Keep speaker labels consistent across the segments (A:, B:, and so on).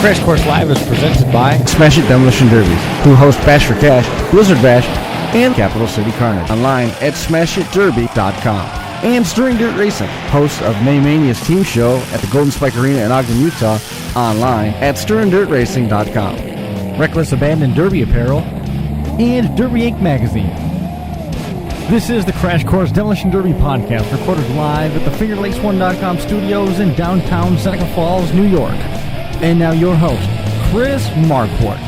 A: Crash Course Live is presented by
B: Smash It Demolition Derbies, who host Bash for Cash, Blizzard Bash, and Capital City Carnage. Online at smashitderby.com. And Stirring Dirt Racing, hosts of Maymania's team show at the Golden Spike Arena in Ogden, Utah. Online at stirringdirtracing.com.
A: Reckless Abandon Derby Apparel and Derby Inc. Magazine. This is the Crash Course Demolition Derby podcast, recorded live at the FingerLakes1.com studios in downtown Seneca Falls, New York. And now your host, Chris Marquardt.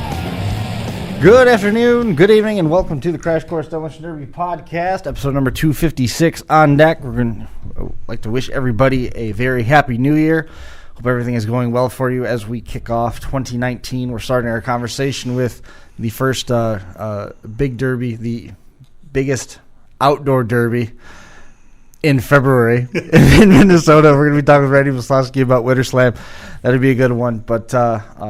B: Good afternoon, good evening, and welcome to the Crash Course Demolition Derby podcast, episode number 256 on deck. We're going to like to wish everybody a very happy new year. Hope everything is going well for you as we kick off 2019. We're starting our conversation with the first big derby, the biggest outdoor derby in February in Minnesota. We're going to be talking with Randy Mosloski about WinterSLAM. That'll be a good one. But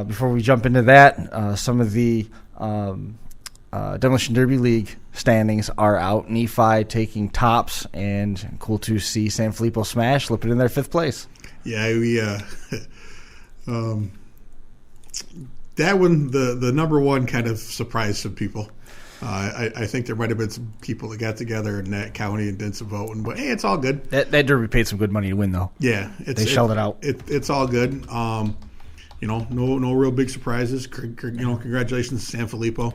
B: before we jump into that, some of the Demolition Derby League standings are out. Nephi taking tops, and cool to see San Filippo Smash slipping in their fifth place.
C: Yeah, we that one, the number one, kind of surprised some people. I think there might have been some people that got together in that county and did some voting, but hey, it's all good.
A: That derby paid some good money to win, though.
C: Yeah,
A: they shelled it out.
C: It's all good. No real big surprises. Congratulations to San Filippo.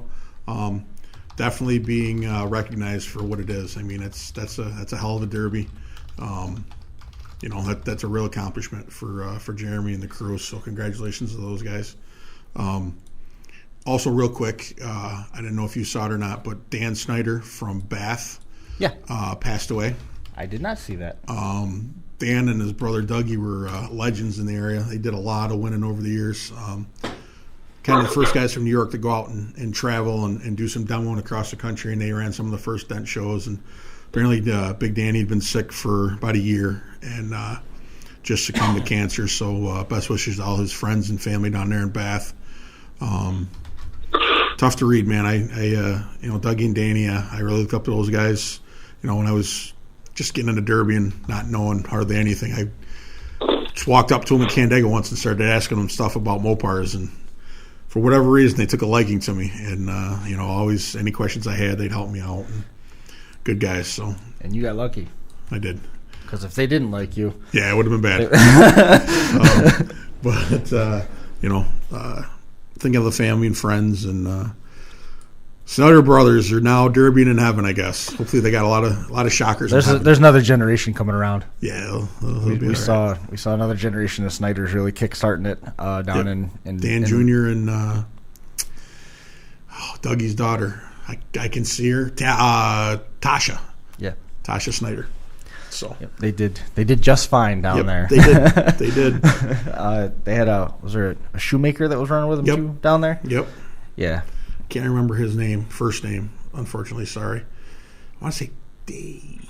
C: Definitely being recognized for what it is. I mean, that's a hell of a derby. That's a real accomplishment for Jeremy and the crew. So congratulations to those guys. Also, real quick, I didn't know if you saw it or not, but Dan Snyder from Bath, passed away.
A: I did not see that.
C: Dan and his brother Dougie were legends in the area. They did a lot of winning over the years. Kind of the first guys from New York to go out and travel and do some demoing across the country, and they ran some of the first dent shows. And apparently, Big Danny had been sick for about a year and just succumbed to cancer. So best wishes to all his friends and family down there in Bath. Tough to read, man. I Dougie and Danny, I really looked up to those guys. When I was just getting into Derby and not knowing hardly anything, I just walked up to them in Canandaigua once and started asking them stuff about Mopars, and for whatever reason, they took a liking to me. And always any questions I had, they'd help me out. And good guys. So. And
A: you got lucky.
C: I did.
A: Because if they didn't like you,
C: yeah, it would have been bad. Think of the family and friends, and Snyder brothers are now derbying in heaven, I guess. Hopefully, they got a lot of shockers.
A: There's another generation coming around.
C: Yeah,
A: we saw another generation of Snyders really kickstarting it down in
C: Dan Jr. and Dougie's daughter. I can see her, Tasha.
A: Yeah,
C: Tasha Snyder. So
A: they did just fine down there.
C: They did.
A: They had was there a shoemaker that was running with them too down there?
C: Yep.
A: Yeah.
C: Can't remember his first name, unfortunately. Sorry. I want to say Dave,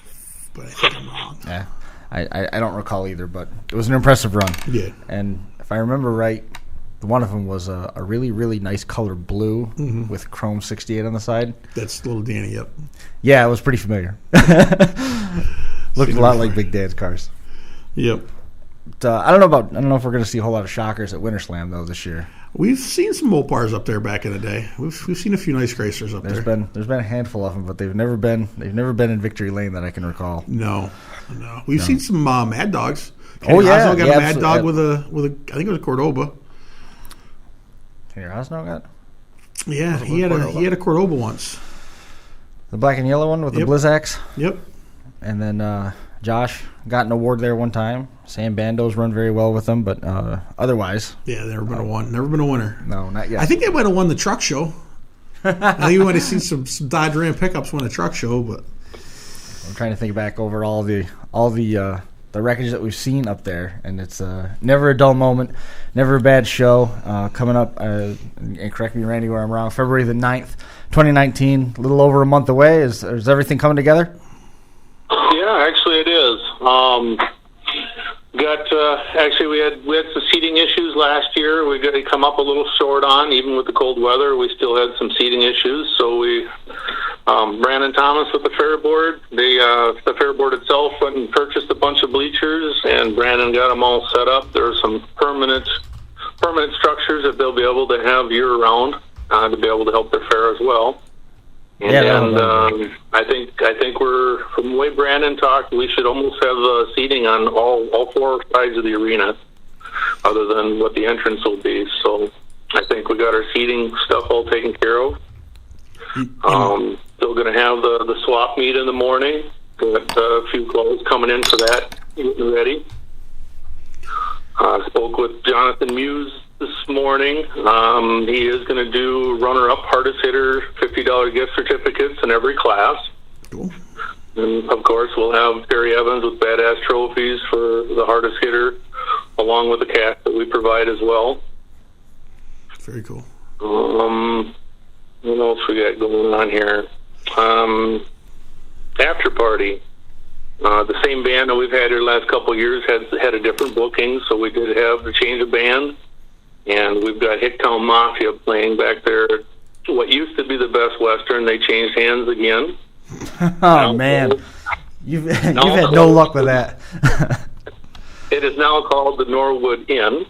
C: but I think I'm wrong.
A: Yeah. I don't recall either, but it was an impressive run.
C: Yeah.
A: And if I remember right, one of them was a really, really nice color blue with chrome 68 on the side.
C: That's little Danny, yep.
A: Yeah, it was pretty familiar. Looked a lot like Big Dad's cars.
C: Yep.
A: But, I don't know if we're going to see a whole lot of shockers at WinterSLAM though this year.
C: We've seen some Mopars up there back in the day. We've seen a few nice racers up there.
A: There's been a handful of them, but they've never been in Victory Lane that I can recall.
C: No. We've seen some Mad Dogs.
A: Kenny
C: Osno got a Mad Dog with a I think it was a Cordoba.
A: Kenny Osno got?
C: Yeah, he had a Cordoba once.
A: The black and yellow one with the Blizzaks.
C: Yep.
A: And then Josh got an award there one time. Sam Bando's run very well with them, but otherwise,
C: never been a winner.
A: No, not yet.
C: I think they might have won the truck show. I think you might have seen some Dodge Ram pickups win a truck show, but
A: I'm trying to think back over all the wreckage that we've seen up there, and it's never a dull moment, never a bad show. Coming up, and correct me, Randy, where I'm wrong. February the 9th, 2019, a little over a month away. Is everything coming together?
D: Yeah, actually it is. We had some seating issues last year. We got to come up a little short on, even with the cold weather. We still had some seating issues. So we, Brandon Thomas with the fair board, the fair board itself went and purchased a bunch of bleachers, and Brandon got them all set up. There were some permanent permanent structures that they'll be able to have year-round to be able to help their fair as well. And I think we're, from the way Brandon talked, we should almost have seating on all four sides of the arena, other than what the entrance will be. So I think we got our seating stuff all taken care of. Still going to have the swap meet in the morning. Got a few clothes coming in for that, getting ready. Spoke with Jonathan Muse this morning. He is going to do runner-up hardest hitter $50 gift certificates in every class.
C: Cool.
D: And of course, we'll have Terry Evans with badass trophies for the hardest hitter, along with the cash that we provide as well.
C: Very cool.
D: What else we got going on here? After party. The same band that we've had here the last couple of years had a different booking, so we did have to change of band. And we've got Hicktown Mafia playing back there. What used to be the Best Western, they changed hands again.
B: Oh, man. You've had no luck with that.
D: It is now called the Norwood Inn.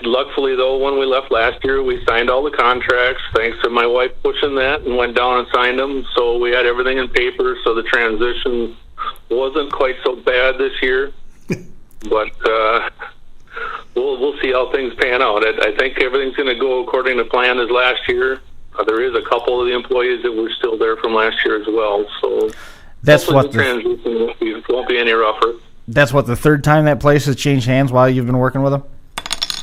D: Luckily, though, when we left last year, we signed all the contracts, thanks to my wife pushing that, and went down and signed them. So we had everything in paper, so the transition wasn't quite so bad this year. But we'll see how things pan out. I think everything's going to go according to plan as last year. There is a couple of the employees that were still there from last year as well. So
B: that's what
D: the transition won't be any rougher.
B: That's what the third time that place has changed hands while you've been working with them?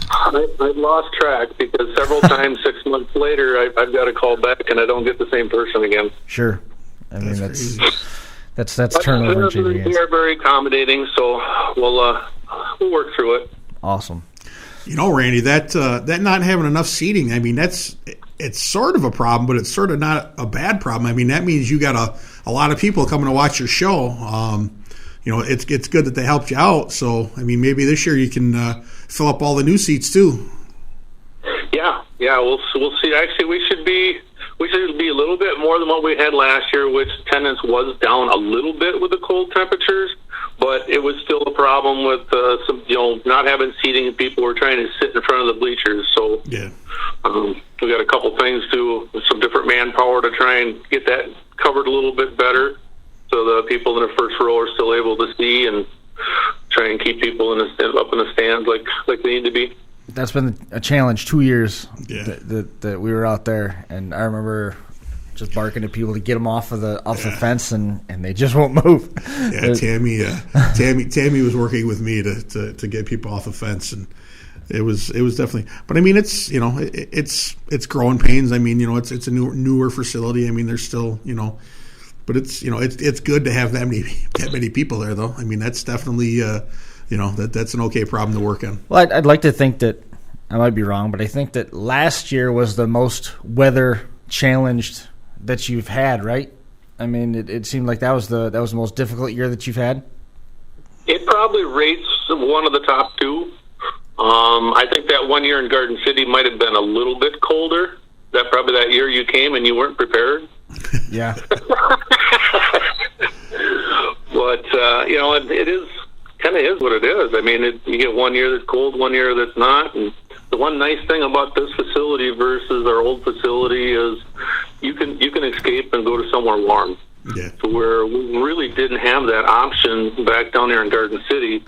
D: I've lost track because several times 6 months later I've got to call back and I don't get the same person again.
B: Sure. I mean, that's turnover and changing hands.
D: We are very accommodating, so we'll work through it.
B: Awesome.
C: Randy, that not having enough seating, I mean, it's sort of a problem, but it's sort of not a bad problem. I mean, that means you got a lot of people coming to watch your show. It's good that they helped you out. So, I mean, maybe this year you can fill up all the new seats too.
D: Yeah, we'll see. Actually, we should be a little bit more than what we had last year, which attendance was down a little bit with the cold temperatures, but it was still a problem with some, not having seating and people were trying to sit in front of the bleachers. So
C: yeah,
D: we got a couple things with some different manpower to try and get that covered a little bit better, so the people in the first row are still able to see and try and keep people up in the stands like they need to be.
B: That's been a challenge 2 years
C: yeah.
B: that we were out there, and I remember just barking at people to get them off the fence, and they just won't move.
C: Yeah, Tammy was working with me to get people off the fence, and it was definitely. But I mean, it's it's growing pains. I mean, it's a newer facility. I mean, there's still but it's it's good to have that many people there, though. I mean, that's definitely that's an okay problem to work on.
B: Well, I'd like to think that I might be wrong, but I think that last year was the most weather challenged that you've had, right? I mean, it seemed like that was the most difficult year that you've had.
D: It probably rates one of the top two. I think that one year in Garden City might have been a little bit colder. That year you came and you weren't prepared.
B: Yeah.
D: But it is kind of is what it is. I mean, you get 1 year that's cold, 1 year that's not. And the one nice thing about this facility versus our old facility is you can escape and go to somewhere warm.
C: Yeah.
D: To where we really didn't have that option back down there in Garden City.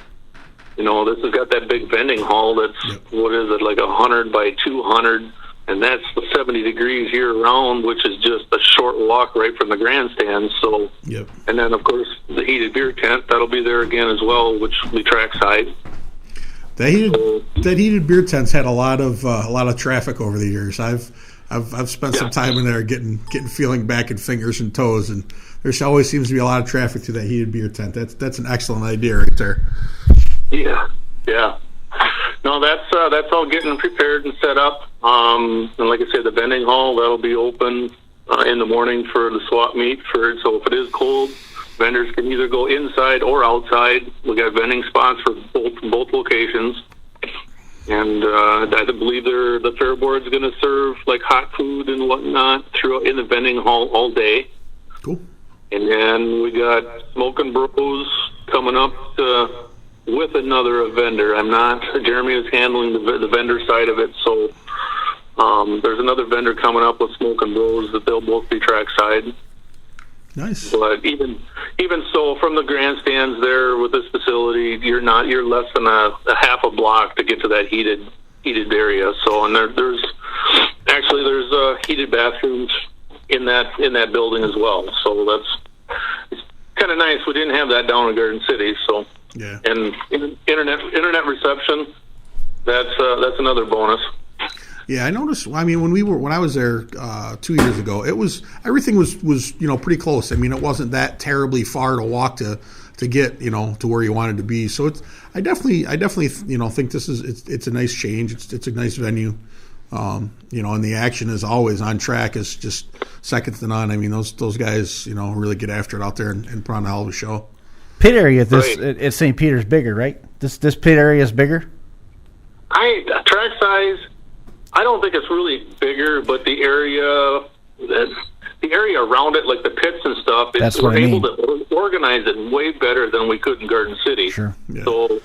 D: This has got that big vending hall that's, what is it, like 100 by 200, and that's 70 degrees year-round, which is just a short walk right from the grandstand. So, and then, of course, the heated beer tent, that'll be there again as well, which will be trackside.
C: That heated beer tent's had a lot of traffic over the years. I've spent some time in there getting feeling back in fingers and toes, and there always seems to be a lot of traffic through that heated beer tent. That's an excellent idea right there.
D: Yeah. No, that's all getting prepared and set up. And like I said, the vending hall, that'll be open in the morning for the swap meet. So if it is cold, vendors can either go inside or outside. We got vending spots for both locations. And I believe the fair board's going to serve like hot food and whatnot in the vending hall all day.
C: Cool.
D: And then we got Smoking Bros coming up to with another vendor. I'm not. Jeremy is handling the vendor side of it, so there's another vendor coming up with Smoke and Bros that they'll both be trackside.
C: Nice.
D: But even so, from the grandstands there with this facility, you're less than a half a block to get to that heated area. So, and there's heated bathrooms in that building as well. So it's kind of nice. We didn't have that down in Garden City. So,
C: yeah.
D: And internet reception, that's another bonus.
C: Yeah, I noticed. I mean, when I was there 2 years ago, everything was pretty close. I mean, it wasn't that terribly far to walk to get to where you wanted to be. So I definitely think it's a nice change. It's a nice venue. And the action is always on track is just second to none. I mean, those guys really get after it out there and put on a hell of a show.
B: Pit area at St. Peter's bigger, right? This pit area is bigger.
D: Track size. I don't think it's really bigger, but the area around it, like the pits and stuff, we're able to organize it way better than we could in Garden City.
B: Sure.
C: Yeah.
D: So,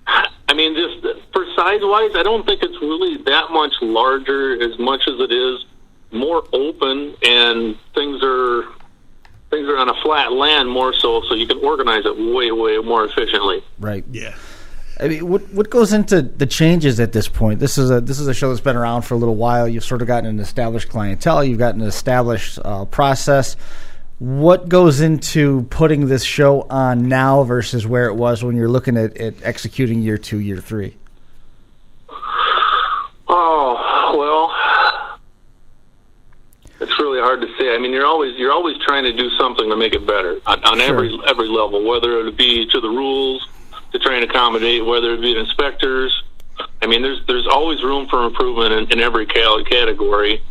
D: I mean, just for size-wise, I don't think it's really that much larger as much as it is more open, and things are on a flat land more so you can organize it way, way more efficiently.
B: Right.
C: Yeah.
B: I mean, what goes into the changes at this point? This is a show that's been around for a little while. You've sort of gotten an established clientele. You've gotten an established process. What goes into putting this show on now versus where it was when you're looking at executing year 2, year 3?
D: Oh, well, it's really hard to say. I mean, you're always trying to do something to make it better on
B: Sure.
D: every level, whether it be to the rules, to try and accommodate, whether it be inspectors. I mean, there's always room for improvement in every category.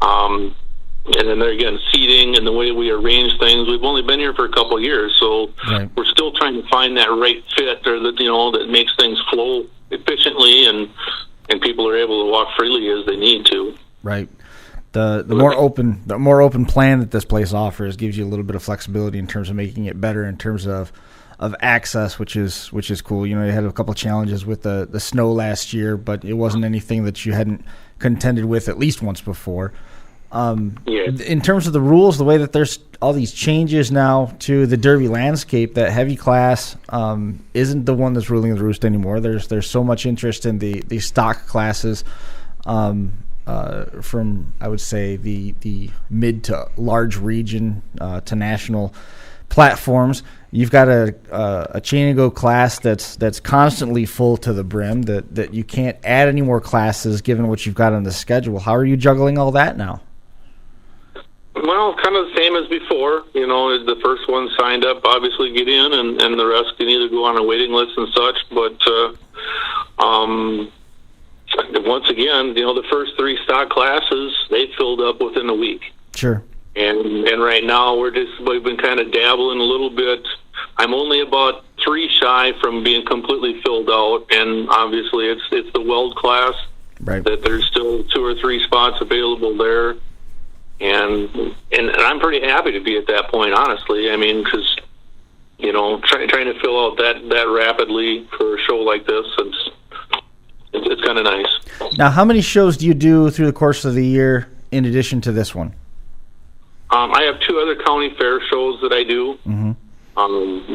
D: And then there again, seating and the way we arrange things. We've only been here for a couple of years, so
B: Right.
D: We're still trying to find that right fit, or that makes things flow efficiently, and people are able to walk freely as they need to.
B: Right. The more open plan that this place offers gives you a little bit of flexibility in terms of making it better in terms of access, which is cool. You had a couple of challenges with the snow last year, but it wasn't anything that you hadn't contended with at least once before. In terms of the rules, the way that there's all these changes now to the Derby landscape, that heavy class isn't the one that's ruling the roost anymore. There's so much interest in the stock classes from, I would say, the mid to large region to national platforms. You've got a chain and go class that's constantly full to the brim, that you can't add any more classes given what you've got on the schedule. How are you juggling all that now?
D: Well, kind of the same as before. The first one signed up obviously get in, and the rest can either go on a waiting list and such. But once again, the first 3 stock classes, they filled up within a week.
B: Sure.
D: And right now we've been kind of dabbling a little bit. I'm only about 3 shy from being completely filled out, and obviously it's the weld class.
B: Right.
D: That there's still 2 or 3 spots available there. And I'm pretty happy to be at that point, honestly. I mean, because trying to fill out that rapidly for a show like this, it's kind of nice.
B: Now, how many shows do you do through the course of the year in addition to this one?
D: I have 2 other county fair shows that I do.
B: Mm-hmm.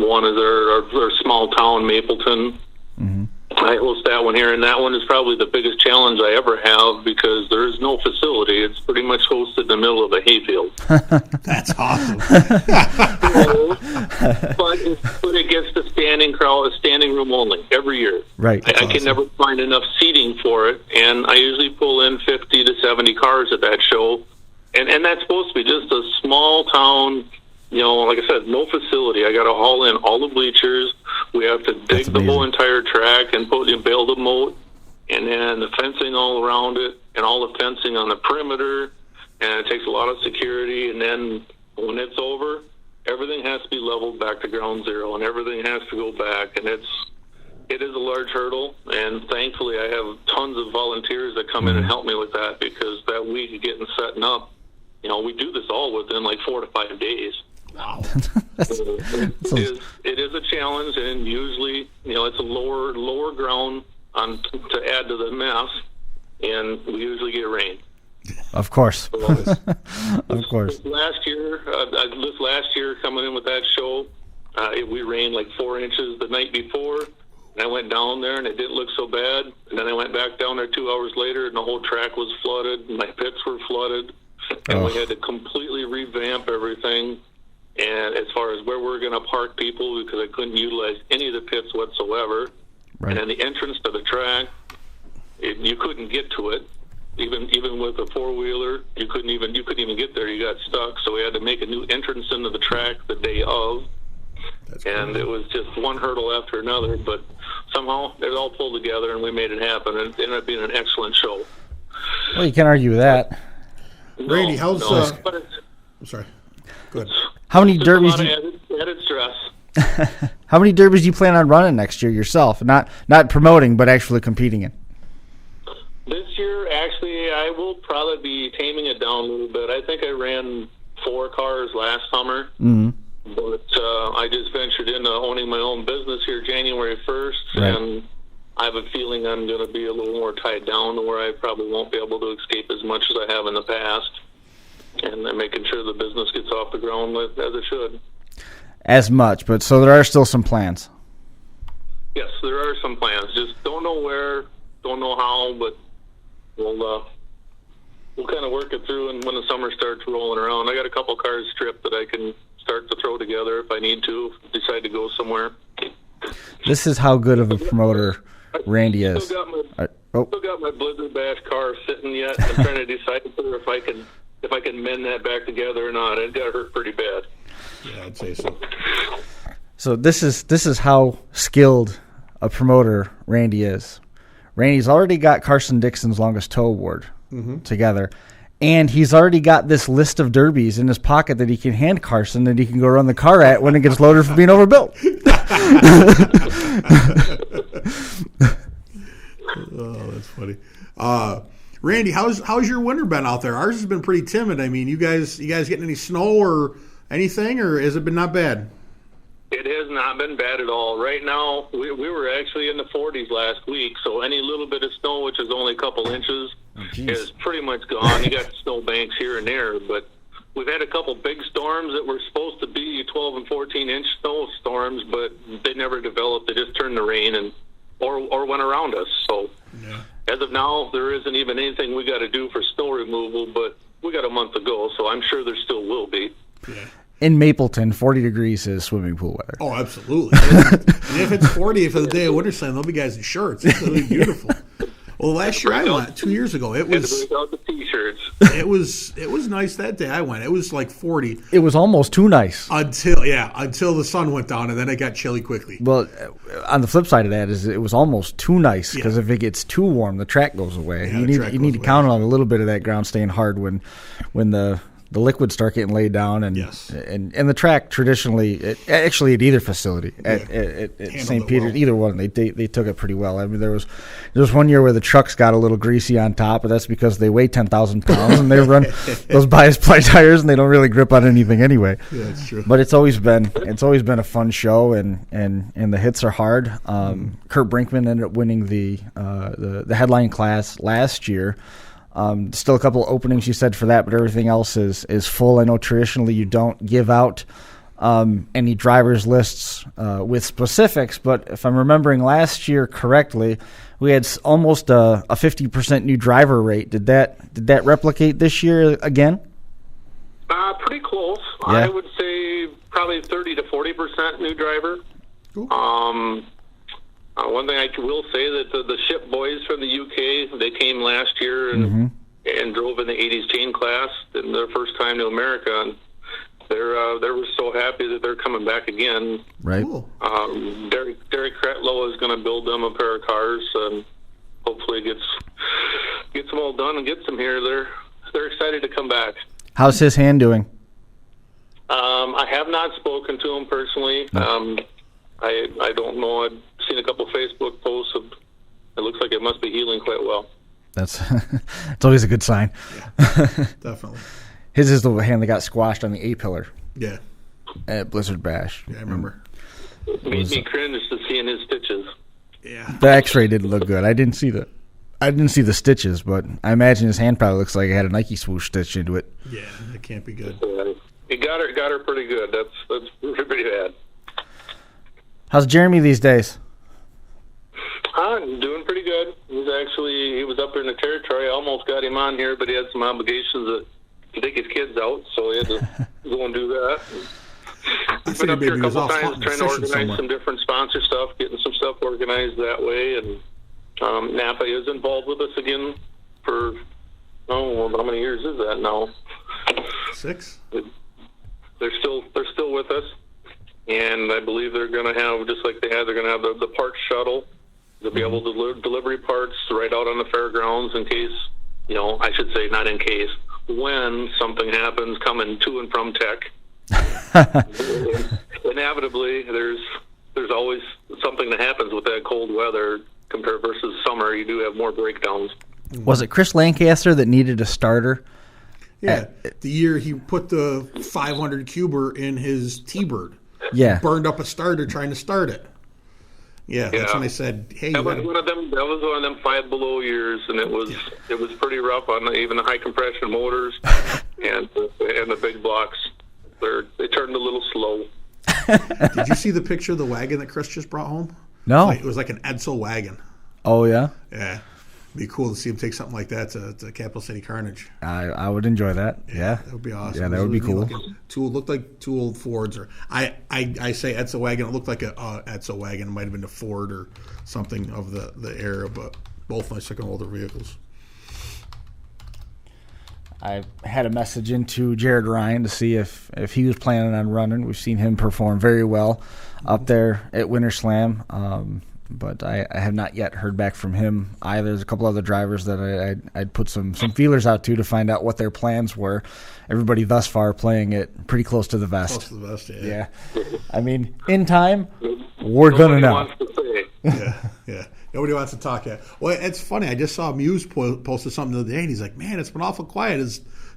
D: One is our small town, Mapleton.
B: Mm-hmm.
D: I host that one here, and that one is probably the biggest challenge I ever have because there is no facility. It's pretty much hosted in the middle of a hayfield.
C: That's awesome.
D: But it gets the standing room only every year.
B: Right.
D: I can never find enough seating for it, and I usually pull in 50 to 70 cars at that show, and that's supposed to be just a small town. Like I said, no facility. I got to haul in all the bleachers. We have to dig the whole entire track and build a moat, and then the fencing all around it, and all the fencing on the perimeter, and it takes a lot of security. And then when it's over, everything has to be leveled back to ground zero, and everything has to go back. And it is a large hurdle, and thankfully I have tons of volunteers that come in and help me with that, because that week of getting setting up, we do this all within like 4 to 5 days.
C: Wow.
D: It is a challenge, and usually, it's a lower ground to add to the mess, and we usually get rain.
B: Of course.
D: So,
B: of course.
D: This last year coming in with that show, we rained like 4 inches the night before, and I went down there, and it didn't look so bad. And then I went back down there 2 hours later, and the whole track was flooded, and my pits were flooded, and we had to completely revamp everything. And as far as where we're going to park people, because I couldn't utilize any of the pits whatsoever. Right. And then the entrance to the track, you couldn't get to it. Even with a four-wheeler, you couldn't even get there. You got stuck, so we had to make a new entrance into the track the day of. And it was just one hurdle after another, but somehow it all pulled together, and we made it happen. And it ended up being an excellent show.
B: Well, you can't argue with that.
C: Randy, how's... I'm sorry. Go ahead.
B: How many derbies?
D: Added stress.
B: How many derbies do you plan on running next year yourself? Not promoting, but actually competing in.
D: This year, actually, I will probably be taming it down a little bit. I think I ran 4 cars last summer, but I just ventured into owning my own business here January 1st, and I have a feeling I'm going to be a little more tied down to where I probably won't be able to escape as much as I have in the past, and I'm making sure the business gets off the ground as it should.
B: As much, but so there are still some plans.
D: Yes, there are some plans. Just don't know where, don't know how, but we'll kind of work it through, and when the summer starts rolling around, I got a couple cars stripped that I can start to throw together if I need to, decide to go somewhere.
B: This is how good of a promoter Randy is.
D: Still got my Blizzard Bash car sitting yet. I'm trying to decide if I can mend that back together or not. It got hurt pretty bad.
C: Yeah, I'd say so.
B: So this is how skilled a promoter Randy is. Randy's already got Carson Dixon's longest tow award together, and he's already got this list of derbies in his pocket that he can hand Carson that he can go run the car at when it gets loaded for being overbuilt.
C: Oh, that's funny. Randy, how's your winter been out there? Ours has been pretty timid. I mean, you guys getting any snow or anything, or has it been not bad?
D: It has not been bad at all. Right now, we were actually in the 40s last week, so any little bit of snow, which is only a couple inches, is pretty much gone. You got snow banks here and there, but we've had a couple big storms that were supposed to be 12 and 14-inch snow storms, but they never developed. They just turned to rain or went around us. So as of now, there isn't even anything we got to do for snow removal, but we got a month to go, so I'm sure there still will be.
C: Yeah.
B: In Mapleton, 40 degrees is swimming pool weather.
C: Oh, absolutely. And if it's 40 for the day of WinterSLAM, there'll be guys in shorts. It's going to be beautiful. Well, last year I went, 2 years ago. It was
D: without the t-shirts.
C: It was nice that day I went. It was like 40.
B: It was almost too nice.
C: Until the sun went down, and then it got chilly quickly.
B: Well, on the flip side of that is it was almost too nice, because if it gets too warm, the track goes away.
C: Yeah,
B: you need to count on a little bit of that ground staying hard when the liquids start getting laid down, and the track traditionally, at either facility, at St. Peter's, either one, they took it pretty well. I mean, there was one year where the trucks got a little greasy on top, but that's because they weigh 10,000 pounds and they run those bias ply tires, and they don't really grip on anything anyway.
C: Yeah, that's true.
B: But it's always been a fun show, and the hits are hard. Kurt Brinkman ended up winning the headline class last year. Still a couple of openings, you said, for that, but everything else is full. I know traditionally you don't give out any drivers lists with specifics, but if I'm remembering last year correctly, we had almost a 50% new driver rate. Did that replicate this year again?
D: Pretty close.
B: Yeah.
D: I would say probably 30 to 40% new driver.
C: Cool.
D: One thing I will say that the ship boys from the UK, they came last year and drove in the 80s chain class in their first time to America, and they were so happy that they're coming back again.
B: Right.
C: Cool.
D: Derek Kretlow is going to build them a pair of cars, and hopefully gets them all done and gets them here. They're excited to come back.
B: How's his hand doing?
D: I have not spoken to him personally. I don't know. I've seen a couple Facebook posts. It looks like it must be healing quite well.
B: It's always a good sign.
C: Yeah, definitely.
B: His is the hand that got squashed on the A-pillar.
C: Yeah.
B: At Blizzard Bash.
C: Yeah, I remember.
D: Made me cringe to seeing his stitches.
C: Yeah.
B: The X-ray didn't look good. I didn't see the stitches, but I imagine his hand probably looks like it had a Nike swoosh stitch into it.
C: Yeah, that can't be good.
D: He got her pretty good. That's pretty bad.
B: How's Jeremy these days?
D: Doing pretty good. He was up in the territory. I almost got him on here, but he had some obligations to take his kids out, so he had to go and do that. He's been up here a couple times trying to organize some different sponsor stuff, getting some stuff organized that way, and Napa is involved with us again for, how many years is that now?
C: 6?
D: They're still with us, and I believe they're going to have, just like they had, they're going to have the parts shuttle. They'll be able to deliver parts right out on the fairgrounds in case, I should say not in case, when something happens coming to and from tech. Inevitably, there's always something that happens with that cold weather compared versus summer. You do have more breakdowns.
B: Was it Chris Lancaster that needed a starter?
C: Yeah, the year he put the 500 cuber in his T-Bird.
B: Yeah.
C: Burned up a starter trying to start it. Yeah, that's when I said, "Hey,
D: that was one of them 5 below years, and it was pretty rough on even the high compression motors and the big blocks. They turned a little slow."
C: Did you see the picture of the wagon that Chris just brought home?
B: No,
C: it was like an Edsel wagon.
B: Oh yeah,
C: yeah. It'd be cool to see him take something like that to Capital City Carnage.
B: I would enjoy that. Yeah,
C: that would be awesome.
B: Yeah, that would be cool.
C: Looked like 2 old Fords, or I say Edsel wagon. It looked like a Edsel wagon. It might have been a Ford or something of the era, but both nice looking older vehicles.
B: I had a message into Jared Ryan to see if he was planning on running. We've seen him perform very well up there at WinterSLAM. But I have not yet heard back from him either. There's a couple other drivers that I'd put some feelers out to find out what their plans were. Everybody thus far playing it pretty close to the vest.
C: Close to the vest,
B: yeah. I mean, in time, we're going to know.
C: Yeah. Nobody wants to talk yet. Well, it's funny. I just saw Muse posted something the other day, and he's like, man, it's been awful quiet.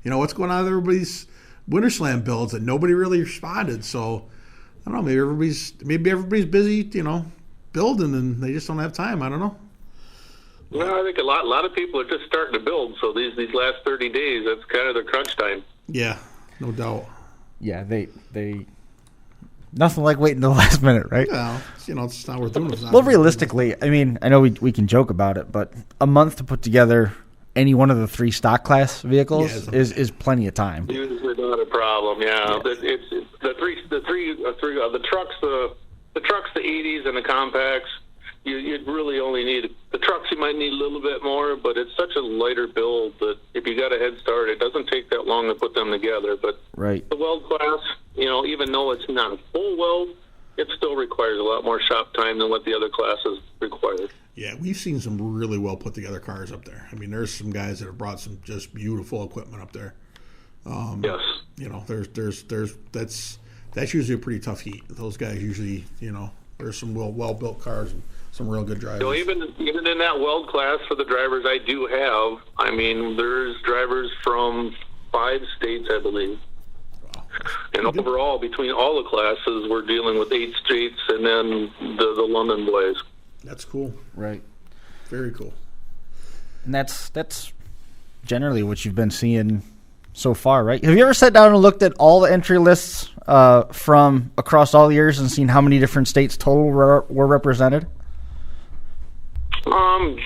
C: What's going on with everybody's WinterSLAM builds? And nobody really responded. So, I don't know, maybe everybody's busy, building, and they just don't have time. I don't know.
D: Well, I think a lot of people are just starting to build. So these last 30 days, that's kind of their crunch time.
C: Yeah, no doubt.
B: Yeah, they nothing like waiting till the last minute, right?
C: Yeah, it's not worth doing.
B: Well, realistically, I mean, I know we can joke about it, but a month to put together any one of the 3 stock class vehicles is plenny of time.
D: Usually not a problem. Yeah, it's the trucks, the trucks, the 80s, and the compacts. You'd really only need the trucks. You might need a little bit more, but it's such a lighter build that if you got a head start, it doesn't take that long to put them together. But the weld class, even though it's not a full weld, it still requires a lot more shop time than what the other classes require.
C: Yeah, we've seen some really well put together cars up there. I mean, there's some guys that have brought some just beautiful equipment up there.
D: Yes.
C: That's usually a pretty tough heat. Those guys usually, there's some well built cars and some real good drivers.
D: Even in that weld class for the drivers I do have, I mean, there's drivers from 5 states, I believe.
C: Wow.
D: And overall, between all the classes, we're dealing with 8 states and then the London boys.
C: That's cool.
B: Right.
C: Very cool.
B: And that's generally what you've been seeing so far, right? Have you ever sat down and looked at all the entry lists from across all the years and seen how many different states total were represented?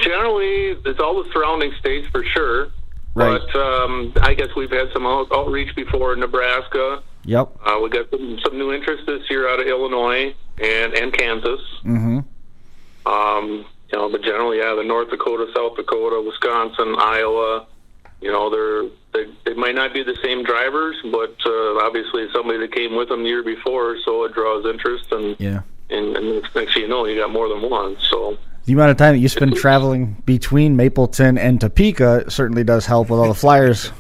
D: Generally, it's all the surrounding states for sure.
B: Right.
D: But I guess we've had some outreach before in Nebraska.
B: Yep.
D: We got some new interest this year out of Illinois and Kansas.
B: Mm-hmm.
D: But generally, the North Dakota, South Dakota, Wisconsin, Iowa. They might not be the same drivers, but obviously somebody that came with them the year before, so it draws interest. And next thing you know, you got more than one. So
B: the amount of time that you spend traveling between Mapleton and Topeka certainly does help with all the flyers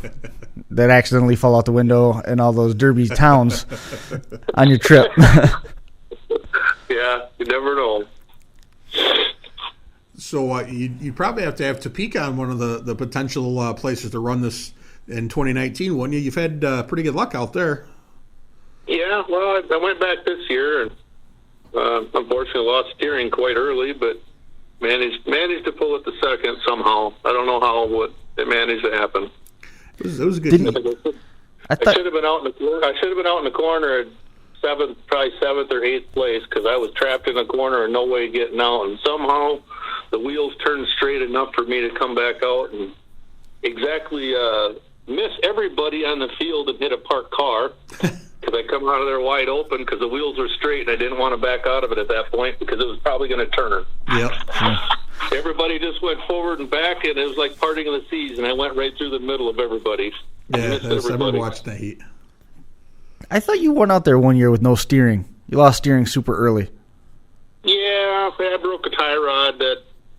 B: that accidentally fall out the window in all those Derby towns on your trip.
D: Yeah, you never know.
C: So you probably have to have Topeka on one of the potential places to run this in 2019, wouldn't you? You've had pretty good luck out there.
D: Yeah, Yeah, well, I went back this year and unfortunately lost steering quite early, but managed to pull it the second somehow. I don't know how it managed to happen.
C: It was a good heat.
D: I should have been out in the corner at probably seventh or eighth place, because I was trapped in a corner and no way getting out. And somehow the wheels turned straight enough for me to come back out and exactly miss everybody on the field and hit a parked car. Because I come out of there wide open because the wheels were straight, and I didn't want to back out of it at that point because it was probably going to turn.
C: Yep.
D: Everybody just went forward and back, and it was like parting of the seas, and I went right through the middle of everybody.
C: Yeah, I remember watching that heat.
B: I thought you went out there one year with no steering. You lost steering super early.
D: Yeah, I broke a tie rod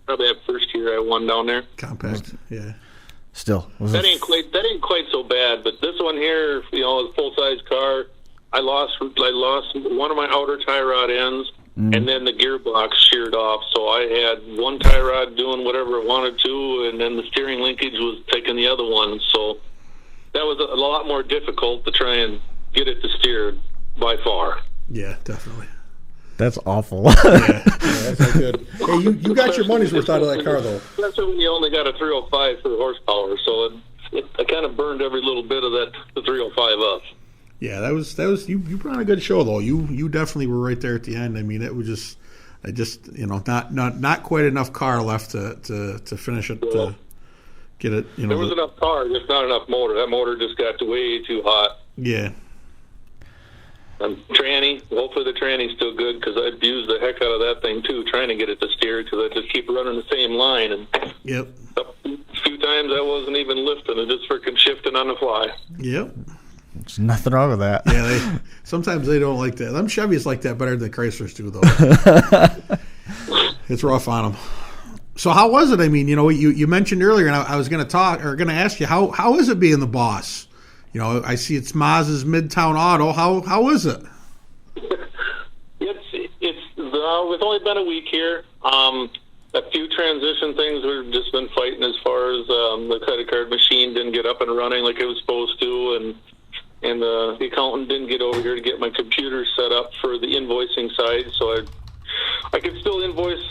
D: probably that first year I won down there.
C: Compact, yeah.
B: Still,
D: that ain't quite so bad. But this one here, is a full size car. I lost one of my outer tie rod ends, and then the gearbox sheared off. So I had one tie rod doing whatever it wanted to, and then the steering linkage was taking the other one. So that was a lot more difficult to try and get it to steer by far.
C: Yeah, definitely.
B: That's awful.
C: Yeah, that's not good. Hey, you got your money's worth out of that car, though.
D: Especially when you only got a 305 for horsepower, so I kind of burned every little bit of the 305 up.
C: Yeah, that was you put on a good show, though. You definitely were right there at the end. I mean, it was just not quite enough car left to finish it, to get it.
D: There was enough car, just not enough motor. That motor just got way too hot.
C: Yeah.
D: Tranny, hopefully the tranny's still good, because I abused the heck out of that thing too, trying to get it to steer, because I just keep running the same line, and
C: yep.
D: A few times I wasn't even lifting, it just freaking shifting on the fly.
C: Yep.
B: There's nothing wrong with that.
C: Yeah, sometimes they don't like that. Them Chevys like that better than Chryslers do, though. It's rough on them. So how was it? I mean, you mentioned earlier, and I was going to ask you, how is it being the boss? I see it's Maz's Midtown Auto. How is it?
D: It's only been a week here. A few transition things we've just been fighting, as far as the credit card machine didn't get up and running like it was supposed to, and the accountant didn't get over here to get my computer set up for the invoicing side, so I could still invoice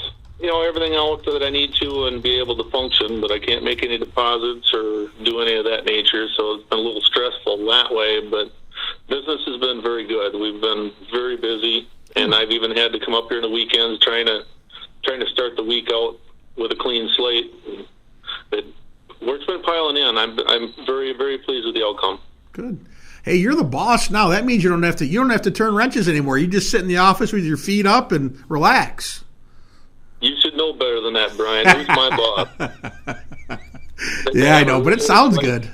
D: everything out that I need to and be able to function, but I can't make any deposits or do any of that nature, so it's been a little stressful that way, but business has been very good. We've been very busy, and I've even had to come up here on the weekends trying to start the week out with a clean slate. But work's been piling in. I'm very, very pleased with the outcome.
C: Good. Hey, you're the boss now. That means you don't have to turn wrenches anymore. You just sit in the office with your feet up and relax.
D: You should know better than that, Brian. Who's my boss?
C: Yeah, I know, but it sounds good.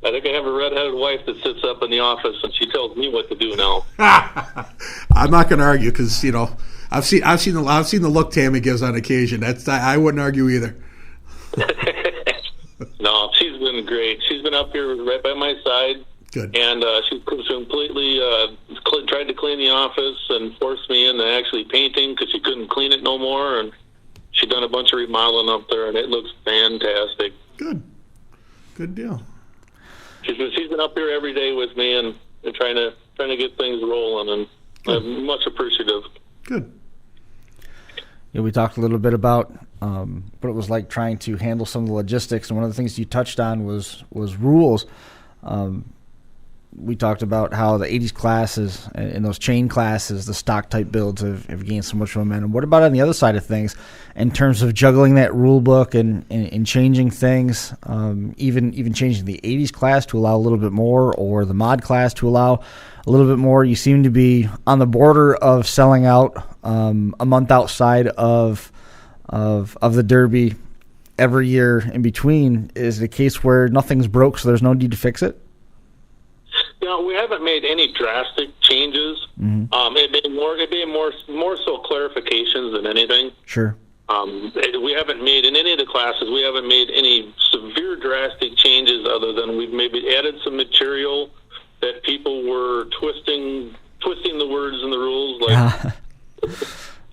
D: I think I have a redheaded wife that sits up in the office and she tells me what to do now.
C: I'm not going to argue, because I've seen the look Tammy gives on occasion. I wouldn't argue either.
D: No, she's been great. She's been up here right by my side.
C: Good.
D: And she completely tried to clean the office and forced me into actually painting, because she couldn't clean it no more. And she done a bunch of remodeling up there, and it looks fantastic.
C: Good. Good deal.
D: She's been up here every day with me and trying to get things rolling, and I'm much appreciative.
C: Good.
B: Yeah, we talked a little bit about what it was like trying to handle some of the logistics, and one of the things you touched on was rules. We talked about how the 80s classes and those chain classes, the stock type builds, have gained so much momentum. What about on the other side of things, in terms of juggling that rule book and changing things, even changing the 80s class to allow a little bit more, or the mod class to allow a little bit more? You seem to be on the border of selling out a month outside of the Derby every year in between. Is it a case where nothing's broke, so there's no need to fix it?
D: We haven't made any drastic changes.
B: Mm-hmm.
D: It'd be more so clarifications than anything.
B: Sure.
D: We haven't made, in any of the classes, we haven't made any severe drastic changes, other than we've maybe added some material that people were twisting the words in the rules. Like,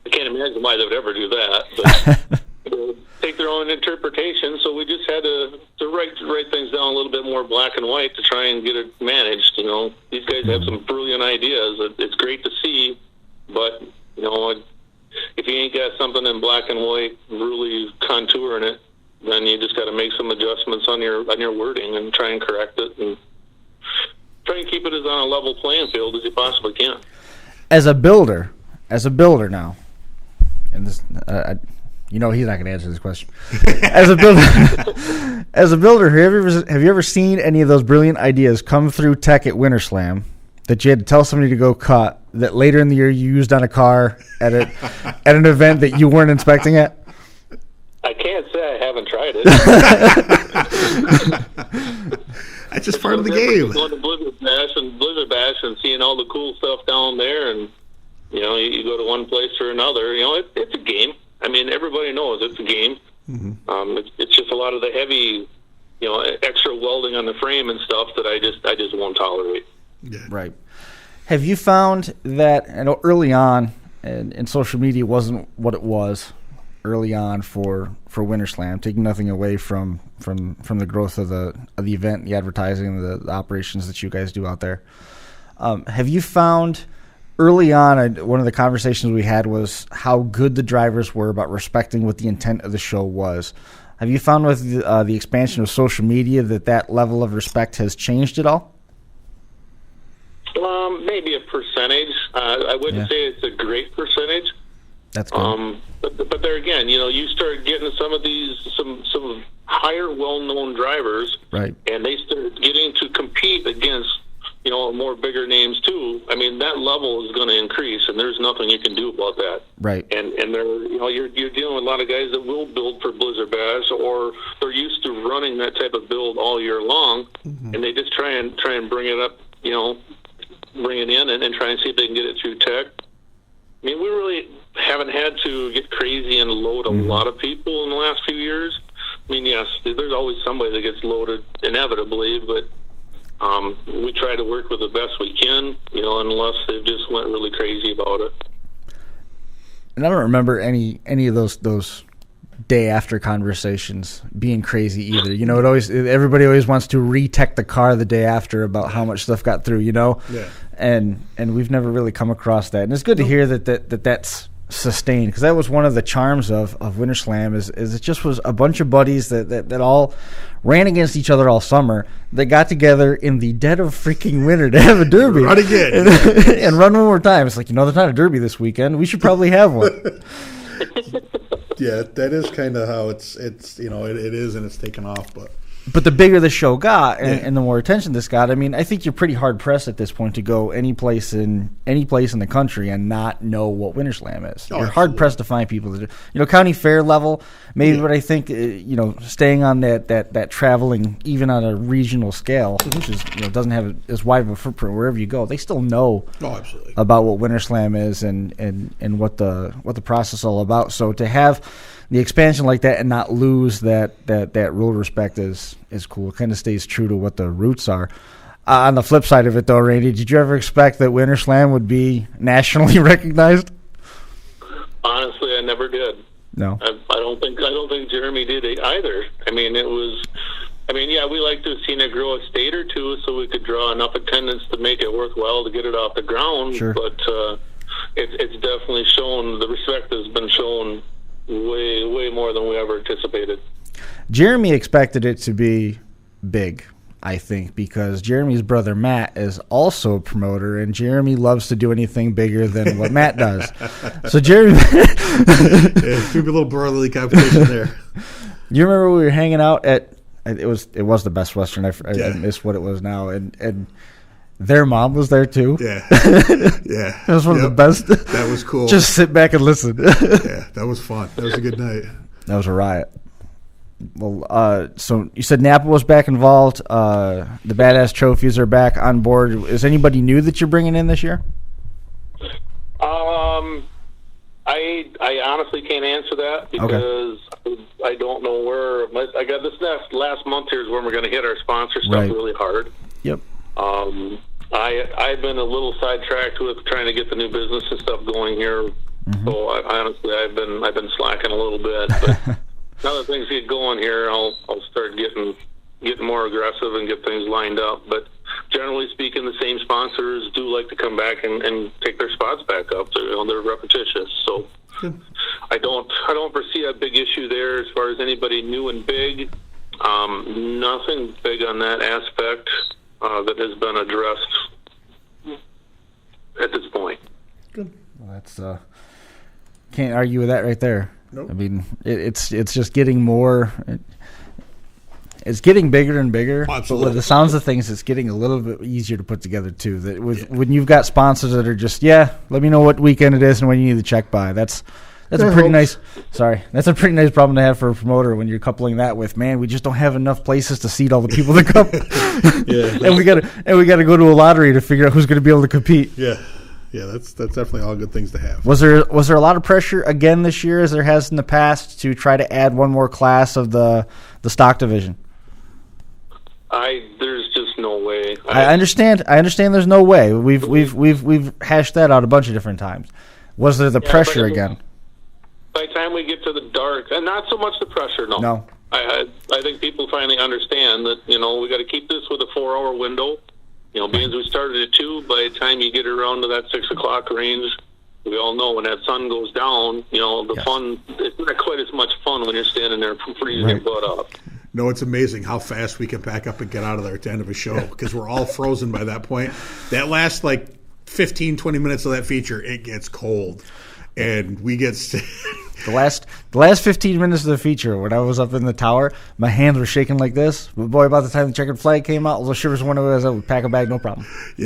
D: I can't imagine why they would ever do that, but take their own interpretation. So we just had to write things down a little bit more black and white to try and managed. These guys have some brilliant ideas. It's great to see, but if you ain't got something in black and white really contouring it, then you just got to make some adjustments on your wording and try and correct it and try and keep it as on a level playing field as you possibly can.
B: As a builder now, and this, he's not going to answer this question. As a builder, have you ever seen any of those brilliant ideas come through tech at WinterSLAM that you had to tell somebody to go cut that later in the year you used on a car at an event that you weren't inspecting it?
D: I can't say I haven't tried it.
C: That's just part of the game.
D: Going to Blizzard Bash and seeing all the cool stuff down there, and you go to one place or another. It's a game. I mean, everybody knows it's a game. Mm-hmm. It's just a lot of the heavy, extra welding on the frame and stuff that I just won't tolerate.
C: Yeah.
B: Right. Have you found that early on, and social media wasn't what it was early on for WinterSLAM, taking nothing away from the growth of the event, the advertising, the operations that you guys do out there. Have you found early on, one of the conversations we had was how good the drivers were about respecting what the intent of the show was. Have you found with the expansion of social media that level of respect has changed at all?
D: Maybe a percentage. I wouldn't say it's a great percentage.
B: That's good.
D: But there again, you start getting some of these some higher, well-known drivers,
B: right? And
D: they start getting to compete against more bigger names too. I mean, that level is going to increase, and there's nothing you can do about that.
B: Right.
D: And you're dealing with a lot of guys that will build for Blizzard Bash, or they're used to running that type of build all year long, mm-hmm. and they just try and bring it up, bring it in and try and see if they can get it through tech. I mean, we really haven't had to get crazy and load a mm-hmm. lot of people in the last few years. I mean, yes, there's always somebody that gets loaded inevitably, but we try to work with the best we can, unless they just went really crazy about it.
B: And I don't remember any of those day after conversations being crazy either. Everybody always wants to retech the car the day after about how much stuff got through, Yeah. And we've never really come across that. And it's good to hear that's sustained, because that was one of the charms of WinterSLAM is it just was a bunch of buddies that all ran against each other all summer. They got together in the dead of freaking winter to have a derby.
C: Run again.
B: And run one more time. It's like, there's not a derby this weekend. We should probably have one.
C: Yeah, that is kind of how it is, and it's taken off.
B: But the bigger the show got and the more attention this got, I mean, I think you're pretty hard pressed at this point to go any place in the country and not know what WinterSLAM is. You're hard pressed to find people that county fair level maybe, but I think staying on that traveling even on a regional scale, mm-hmm. which is doesn't have as wide of a footprint wherever you go, they still know about what WinterSLAM is and what the process is all about. So to have the expansion like that and not lose that real respect is cool. It kind of stays true to what the roots are. On the flip side of it, though, Randy, did you ever expect that WinterSLAM would be nationally recognized?
D: Honestly, I never did.
B: No,
D: I don't think Jeremy did either. I mean, we like to have seen it grow a state or two so we could draw enough attendance to make it worthwhile to get it off the ground.
B: Sure.
D: But it's definitely shown. The respect has been shown way more than we ever anticipated.
B: Jeremy expected it to be big, I think, because Jeremy's brother Matt is also a promoter, and Jeremy loves to do anything bigger than what Matt does. So Jeremy,
C: it's gonna be a little brotherly competition there.
B: You remember we were hanging out at it was the Best Western. I missed what it was now, and their mom was there too.
C: Yeah.
B: That was one of the best.
C: That was cool.
B: Just sit back and listen.
C: Yeah, that was fun. That was a good night.
B: That was a riot. Well, so you said Napa was back involved. The Badass Trophies are back on board. Is anybody new that you're bringing in this year?
D: I honestly can't answer that because I don't know where. I got this last month here is when we're going to hit our sponsor stuff really hard.
B: Yep.
D: I've been a little sidetracked with trying to get the new business and stuff going here. Mm-hmm. So honestly, I've been slacking a little bit. But now that things get going here, I'll start getting more aggressive and get things lined up. But generally speaking, the same sponsors do like to come back and take their spots back up. They're repetitious. So I don't foresee a big issue there as far as anybody new and big. Nothing big on that aspect that has been addressed at this point.
B: Good. Well, that's can't argue with that right there.
C: Nope.
B: I mean, it's just getting more. It's getting bigger and bigger.
C: Absolutely.
B: But with the sounds of things, it's getting a little bit easier to put together too. That when you've got sponsors that are just let me know what weekend it is and when you need to check by. That's a pretty nice. Sorry, that's a pretty nice problem to have for a promoter when you're coupling that with, man, we just don't have enough places to seat all the people that come. and we got to go to a lottery to figure out who's going to be able to compete.
C: Yeah, that's definitely all good things to have.
B: Was there a lot of pressure again this year, as there has in the past, to try to add one more class of the stock division?
D: There's just no way.
B: I understand. There's no way. We've hashed that out a bunch of different times. Was there the pressure again?
D: By the time we get to the dark, and not so much the pressure. No. I think people finally understand that we got to keep this with a 4-hour window. Being as we started at 2, by the time you get around to that 6 o'clock range, we all know when that sun goes down, fun, it's not quite as much fun when you're standing there freezing your butt off.
C: No, it's amazing how fast we can pack up and get out of there at the end of a show because we're all frozen by that point. That last 15, 20 minutes of that feature, it gets cold. And we get
B: the last 15 minutes of the feature, when I was up in the tower, my hands were shaking like this. But boy, about the time the checkered flag came out, those shivers went away. I would pack a bag, no problem.
C: We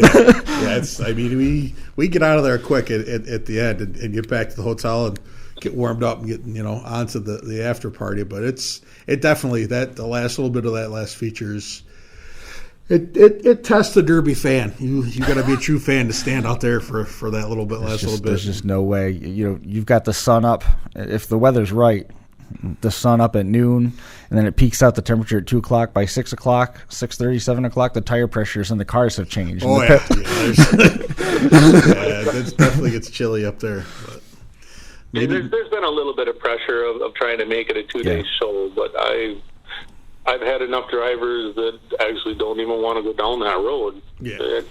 C: get out of there quick at the end and get back to the hotel and get warmed up and get onto the after party. But it definitely the last little bit of that last feature is. It tests the Derby fan. You got to be a true fan to stand out there for that little bit, little bit.
B: There's just no way. You've got the sun up. If the weather's right, the sun up at noon, and then it peaks out the temperature at 2 o'clock. By 6 o'clock, 6:30, 7 o'clock, the tire pressures in the cars have changed.
C: Oh yeah, it definitely gets chilly up there. But
D: there's been a little bit of pressure of trying to make it a 2-day show, but I've had enough drivers that actually don't even want to go down that road.
C: Yeah.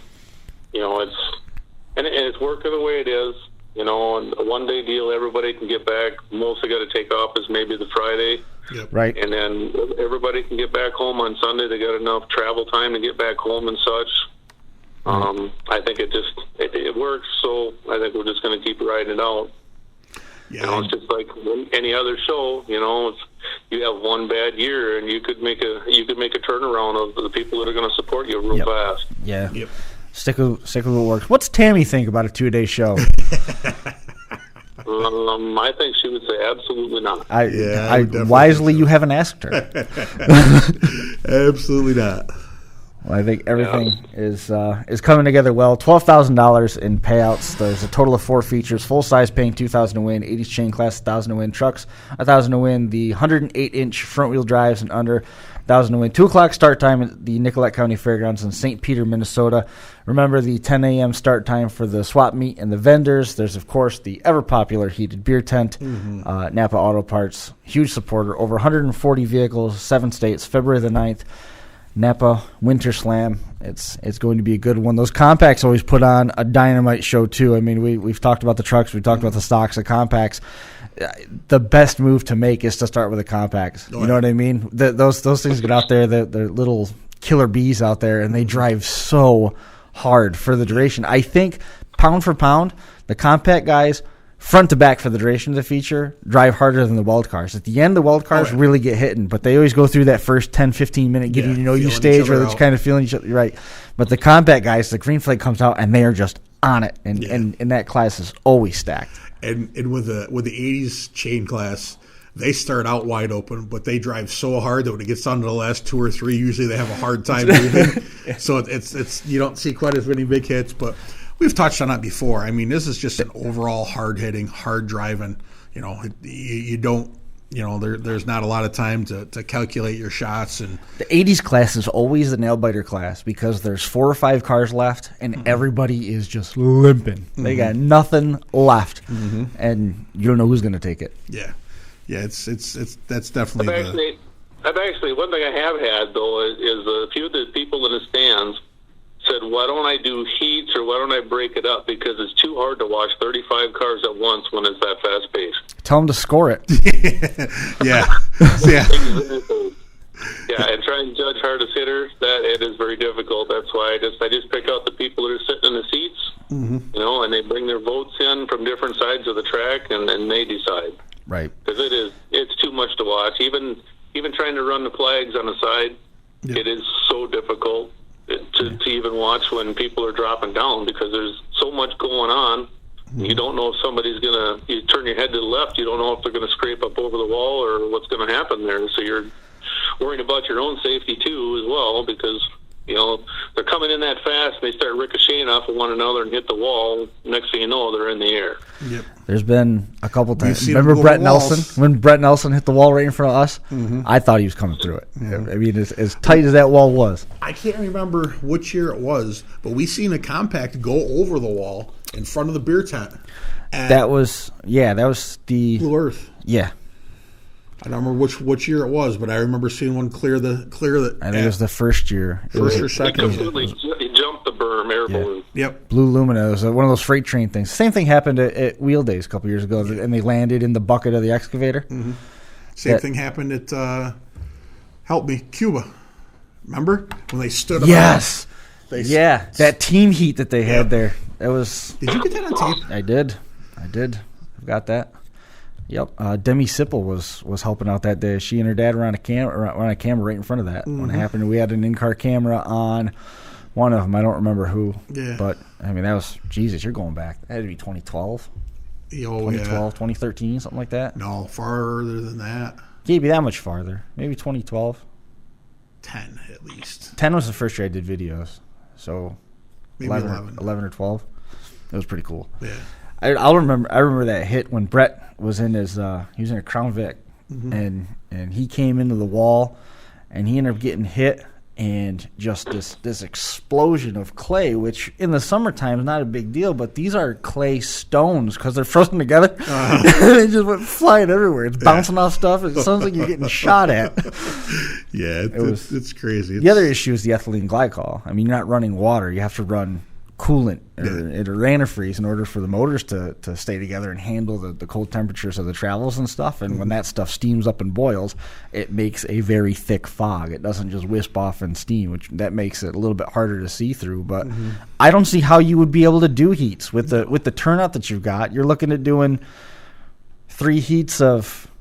D: It's working the way it is. And a 1-day deal, everybody can get back. Most they got to take off is maybe the Friday.
C: Yep.
B: Right.
D: And then everybody can get back home on Sunday. They got enough travel time to get back home and such. I think it works, so I think we're just going to keep riding it out.
C: Yeah.
D: It's just like any other show. You have one bad year, and you could make a turnaround of the people that are going to support you real fast.
B: Yeah.
C: Yep.
B: Stick with what works. What's Tammy think about a 2-day show?
D: I think she would say absolutely not.
B: Wisely, you haven't asked her.
C: Absolutely not.
B: Well, I think everything is coming together well. $12,000 in payouts. There's a total of 4 features. Full size paying $2,000 to win. 80s chain class $1,000 to win. Trucks $1,000 to win. The 108-inch front wheel drives and under $1,000 to win. 2 o'clock start time at the Nicollet County Fairgrounds in St. Peter, Minnesota. Remember the 10 a.m. start time for the swap meet and the vendors. There's of course the ever popular heated beer tent. Napa Auto Parts, huge supporter. Over 140 vehicles, 7 states. February the 9th. Napa WinterSLAM. It's going to be a good one. Those compacts always put on a dynamite show too. I mean, we've talked about the trucks, we've talked about the stocks, the compacts. The best move to make is to start with the compacts. You know what I mean? Those things get out there. They're little killer bees out there, and they drive so hard for the duration. I think pound for pound, the compact guys, front to back for the duration of the feature, drive harder than the wild cars. At the end, the wild cars really get hitting, but they always go through that first 10, 15 minute getting to know you stage where they're just kind of feeling each other. Right. But the compact guys, the green flag comes out, and they are just on it, and that class is always stacked.
C: And with the 80s chain class, they start out wide open, but they drive so hard that when it gets down to the last 2 or 3, usually they have a hard time moving. So it's you don't see quite as many big hits, but we've touched on that before. I mean, this is just an overall hard-hitting, hard-driving. You don't, there's not a lot of time to calculate your shots. And
B: the 80s class is always the nail-biter class because there's 4 or 5 cars left, and everybody is just limping. They got nothing left, and you don't know who's going to take it.
C: Yeah, it's that's definitely.
D: I've actually one thing I have had though is a few of the people in the stands said, why don't I do heats or why don't I break it up? Because it's too hard to wash 35 cars at once when it's that fast paced.
B: Tell them to score it.
C: Yeah.
D: Yeah, and try and judge hardest hitters, that it is very difficult. That's why I just pick out the people that are sitting in the seats, and they bring their votes in from different sides of the track, and then they decide.
B: Right.
D: Because it's too much to watch. Even trying to run the flags on the side, it is so difficult to even watch when people are dropping down because there's so much going on. You don't know if somebody's you turn your head to the left, you don't know if they're going to scrape up over the wall or what's going to happen there. So you're worrying about your own safety too as well because, they're coming in that fast and they start ricocheting off of one another and hit the wall. Next thing you know, they're in the air.
C: Yep.
B: There's been a couple times. Remember Brett Nelson? When Brett Nelson hit the wall right in front of us? I thought he was coming through it. Yeah. I mean, as tight as that wall was.
C: I can't remember which year it was, but we seen a compact go over the wall in front of the beer tent.
B: That was the
C: Blue Earth.
B: Yeah.
C: I don't remember which year it was, but I remember seeing one clear the.
B: I think it was the first year.
C: First or second.
D: He jumped the berm, air balloon.
C: Yep.
B: Blue Lumina. It was one of those freight train things. Same thing happened at Wheel Days a couple years ago, and they landed in the bucket of the excavator.
C: Same thing happened at help me, Cuba. Remember when they stood up?
B: Yes. That team heat that they had there. That was.
C: Did you get that on tape?
B: I did. I've got that. Yep. Demi Sipple was helping out that day. She and her dad were on a camera right in front of that when it happened. We had an in-car camera on one of them. I don't remember who.
C: Yeah.
B: But, I mean, that was, Jesus, you're going back. That had to be 2012. 2013, something like that.
C: No, farther than that.
B: Can't be that much farther. Maybe 2012.
C: 10 at least.
B: 10 was the first year I did videos. So
C: maybe 11
B: or 12. It was pretty cool.
C: Yeah.
B: I remember that hit when Brett was in his he was in a Crown Vic and he came into the wall and he ended up getting hit and just this explosion of clay, which in the summertime is not a big deal, but these are clay stones because they're frozen together. They just went flying everywhere. It's bouncing off stuff. It sounds like you're getting shot at.
C: Yeah, it's crazy.
B: The other issue is the ethylene glycol. I mean, you're not running water. You have to run coolant or antifreeze in order for the motors to stay together and handle the cold temperatures of the travels and stuff. And when that stuff steams up and boils, it makes a very thick fog. It doesn't just wisp off in steam, which that makes it a little bit harder to see through. But I don't see how you would be able to do heats with the turnout that you've got. You're looking at doing three heats of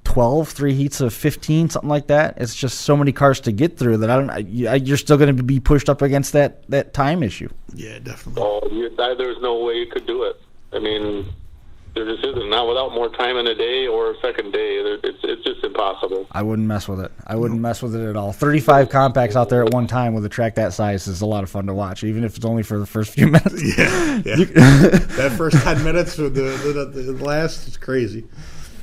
B: 12, 3 heats of 15, something like that. It's just so many cars to get through that you're still going to be pushed up against that time issue.
C: Yeah, definitely.
D: Oh, there's no way you could do it. I mean, there just isn't. Not without more time in a day or a second day. It's just impossible.
B: I wouldn't mess with it. I wouldn't mess with it at all. 35 compacts out there at one time with a track that size is a lot of fun to watch, even if it's only for the first few minutes.
C: Yeah. That first 10 minutes with the last is crazy.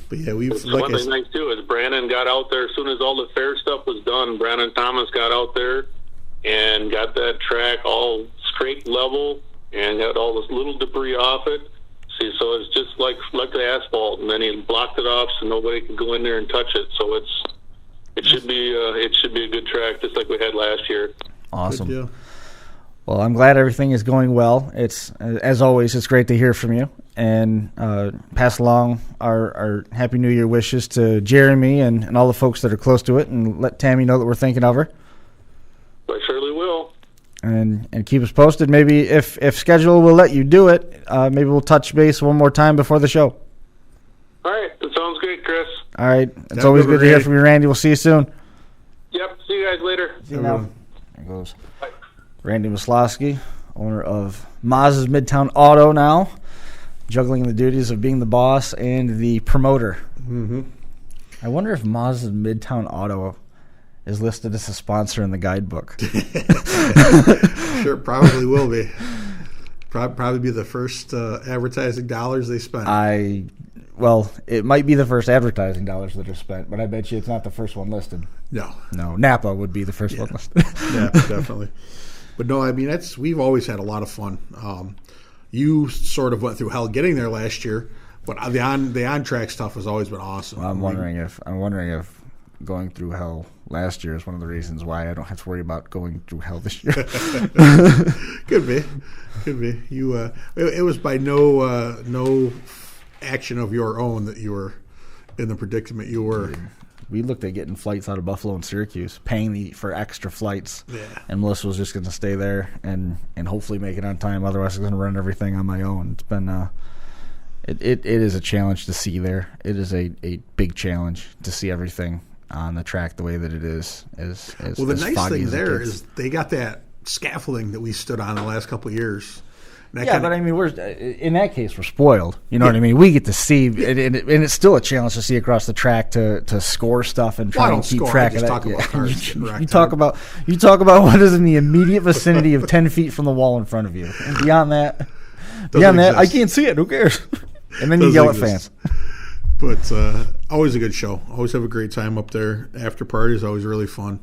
C: But yeah,
D: one thing nice too is Brandon got out there as soon as all the fair stuff was done. Brandon Thomas got out there and got that track all scraped level and got all this little debris off it. See, so it's just like the asphalt, and then he blocked it off so nobody could go in there and touch it. So it should be a good track, just like we had last year.
B: Awesome. Well, I'm glad everything is going well. It's as always, it's great to hear from you, and pass along our Happy New Year wishes to Jeremy and all the folks that are close to it, and let Tammy know that we're thinking of her.
D: I surely will.
B: And keep us posted. Maybe if schedule will let you do it, maybe we'll touch base one more time before the show.
D: All right, that sounds great, Chris.
B: All right, it's always good to hear from you, Randy. We'll see you soon.
D: Yep, see you guys later.
B: See you now. There goes Randy Mosloski, owner of Maz's Midtown Auto now, juggling the duties of being the boss and the promoter. I wonder if Maz's Midtown Auto is listed as a sponsor in the guidebook.
C: Sure, probably will be. Probably be the first advertising dollars they spend.
B: Well, it might be the first advertising dollars that are spent, but I bet you it's not the first one listed.
C: No,
B: Napa would be the first one listed.
C: Yeah, definitely. But no, I mean we've always had a lot of fun. You sort of went through hell getting there last year, but the on track stuff has always been awesome.
B: I'm wondering if
A: going through hell last year is one of the reasons why I don't have to worry about going through hell this year.
C: Could be. You it was by no action of your own that you were in the predicament you were.
A: We looked at getting flights out of Buffalo and Syracuse, paying for extra flights.
C: Yeah.
A: And Melissa was just going to stay there and hopefully make it on time. Otherwise, I was going to run everything on my own. It's been it is a challenge to see there. It is a big challenge to see everything on the track the way that it is.
C: Well, the nice thing there is they got that scaffolding that we stood on the last couple of years.
A: Yeah, but I mean, we're in that case we're spoiled. You know what I mean? We get to see, and it's still a challenge to see across the track to score stuff and try and keep track of that. You talk about what is in the immediate vicinity of 10 feet from the wall in front of you, and beyond that, I can't see it. Who cares? And then you yell at fans.
C: But always a good show. Always have a great time up there. After parties always really fun.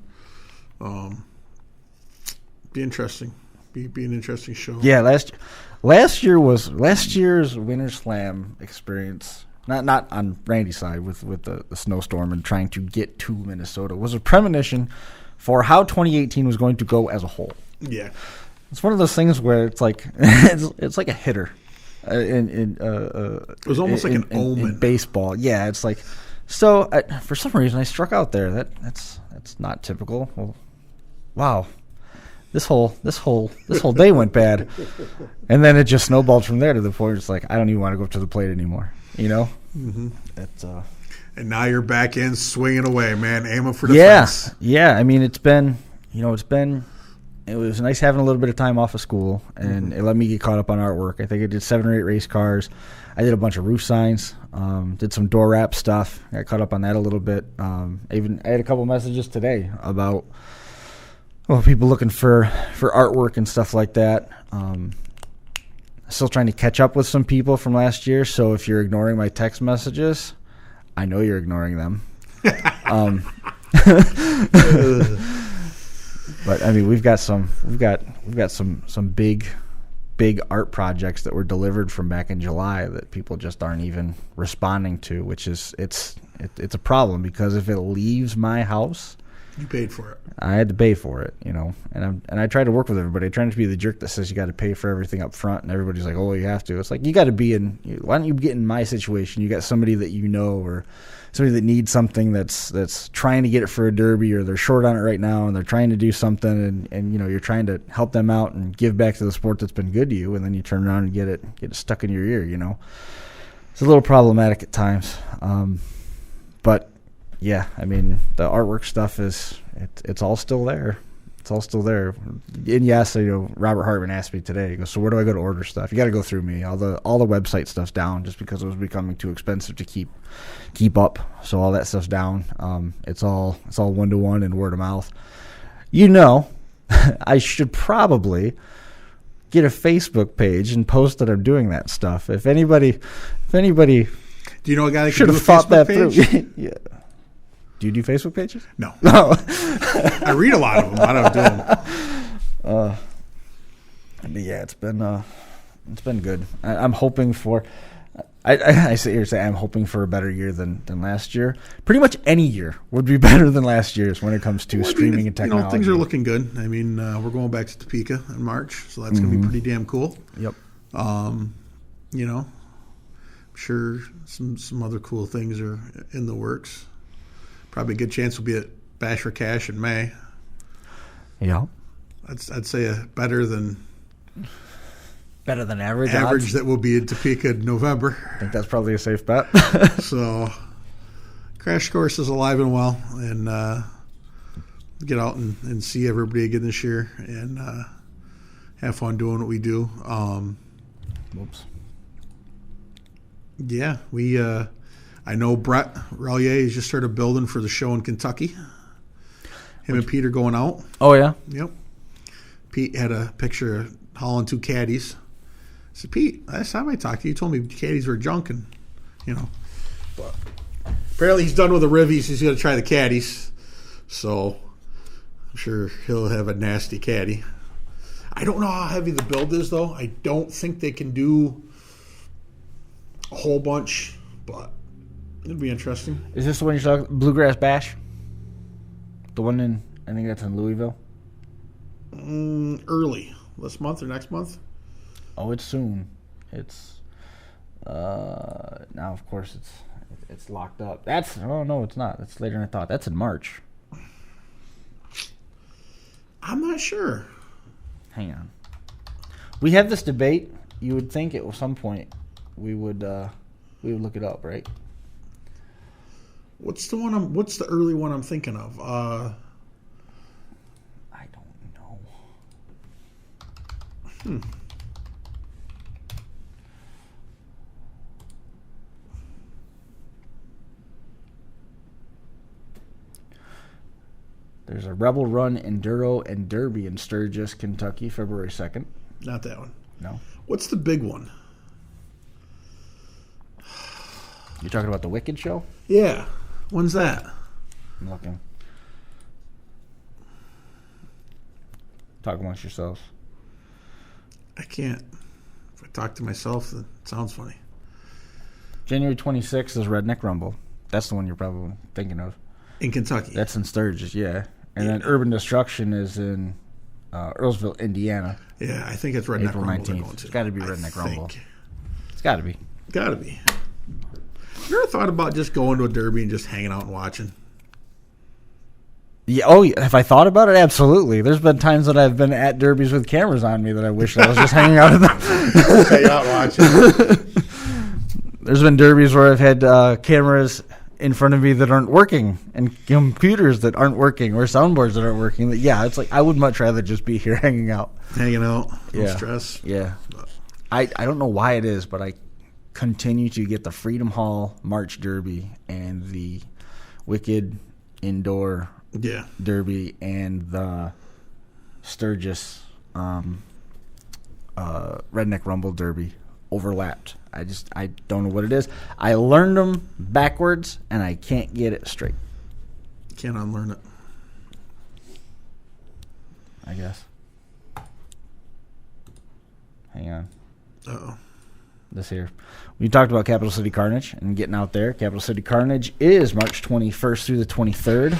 C: Be interesting. Be an interesting show.
A: Yeah, last year's WinterSLAM experience, not on Randy's side with the snowstorm and trying to get to Minnesota, was a premonition for how 2018 was going to go as a whole.
C: Yeah,
A: it's one of those things where it's like it's like a hitter. It
C: was almost like an omen
A: in baseball. Yeah, it's like so. For some reason, I struck out there. That's not typical. Well, wow. This whole day went bad, and then it just snowballed from there to the point where it's like I don't even want to go up to the plate anymore. You know,
C: It's and now you're back in swinging away, man, aiming for the fence.
A: Yeah. I mean, it was nice having a little bit of time off of school, and it let me get caught up on artwork. I think I did 7 or 8 race cars. I did a bunch of roof signs, did some door wrap stuff. Got caught up on that a little bit. I had a couple messages today about. Well, people looking for artwork and stuff like that. Still trying to catch up with some people from last year. So if you're ignoring my text messages, I know you're ignoring them. But I mean, we've got some big art projects that were delivered from back in July that people just aren't even responding to, which is it's a problem because if it leaves my house.
C: You paid for it.
A: I had to pay for it, you know, and I try to work with everybody. I try not to be the jerk that says you got to pay for everything up front, and everybody's like, "Oh, you have to." It's like you got to be in. Why don't you get in my situation? You got somebody that you know, or somebody that needs something that's trying to get it for a derby, or they're short on it right now, and they're trying to do something, and you know you're trying to help them out and give back to the sport that's been good to you, and then you turn around and get it stuck in your ear. You know, it's a little problematic at times, but. Yeah, I mean, the artwork stuff it's all still there. It's all still there. And yes, you know, Robert Hartman asked me today, he goes, so where do I go to order stuff? You got to go through me. All the website stuff's down just because it was becoming too expensive to keep up. So all that stuff's down. It's all 1-to-1 and word of mouth. You know, I should probably get a Facebook page and post that I'm doing that stuff. If anybody
C: do you know a guy that
A: should have thought that through? Yeah. Do you do Facebook pages?
C: No. I read a lot of them. I don't do them.
A: But yeah, it's been good. I'm hoping for. I sit here and say I'm hoping for a better year than last year. Pretty much any year would be better than last year's when it comes to streaming and technology.
C: You know, things are looking good. I mean, we're going back to Topeka in March, so that's going to be pretty damn cool.
A: Yep.
C: You know, I'm sure some other cool things are in the works. Probably a good chance we'll be at Bash for Cash in May.
A: Yeah.
C: I'd say better than
A: average
C: odds. That will be in Topeka in November.
A: I think that's probably a safe bet.
C: So, Crash Course is alive and well, and get out and see everybody again this year, and have fun doing what we do.
A: Whoops.
C: Yeah, we. I know Brett Relier has just started building for the show in Kentucky. Him and Pete are going out.
A: Oh, yeah?
C: Yep. Pete had a picture of hauling 2 caddies. I said, Pete, last time I talked to you, you told me caddies were junk, and, you know. But apparently he's done with the Rivies. He's going to try the caddies. So I'm sure he'll have a nasty caddy. I don't know how heavy the build is, though. I don't think they can do a whole bunch, but it'll be interesting.
A: Is this the one you're talking Bluegrass Bash?
B: The one in, I think that's in Louisville.
C: Early. This month or next month?
B: Oh, it's soon. It's now, of course, it's locked up. No, it's not. It's later than I thought. That's in March.
C: I'm not sure.
B: Hang on. We have this debate. You would think at some point we would look it up, right?
C: What's the early one I'm thinking of?
B: I don't know. There's a Rebel Run Enduro and Derby in Sturgis, Kentucky, February 2nd.
C: Not that one.
B: No.
C: What's the big one?
B: You're talking about the Wicked show?
C: Yeah. When's that?
B: I'm looking. Talk amongst yourselves.
C: I can't. If I talk to myself, it sounds funny.
B: January 26th is Redneck Rumble. That's the one you're probably thinking of.
C: In Kentucky.
B: That's in Sturgis, yeah. And then Urban Destruction is in Earlsville, Indiana.
C: Yeah, I think it's Redneck
B: April
C: Rumble.
B: 19th. It's got to be Redneck Rumble.
C: Think.
B: It's got to be.
C: Got to be. You ever thought about just going to a derby and just hanging out and watching?
B: Yeah. Oh, have I thought about it? Absolutely. There's been times that I've been at derbies with cameras on me that I wish I was just hanging out at them.
C: Hang out watching.
B: There's been derbies where I've had cameras in front of me that aren't working and computers that aren't working or soundboards that aren't working. Yeah, it's like I would much rather just be here hanging out.
C: Hanging out. No stress.
B: Yeah. I don't know why it is, but I continue to get the Freedom Hall March Derby and the Wicked Indoor Derby and the Sturgis Redneck Rumble Derby overlapped. I don't know what it is. I learned them backwards, and I can't get it straight.
C: Can't unlearn it.
B: I guess. Hang on.
C: Uh-oh.
B: This here. We talked about Capital City Carnage and getting out there. Capital City Carnage is March 21st through the 23rd.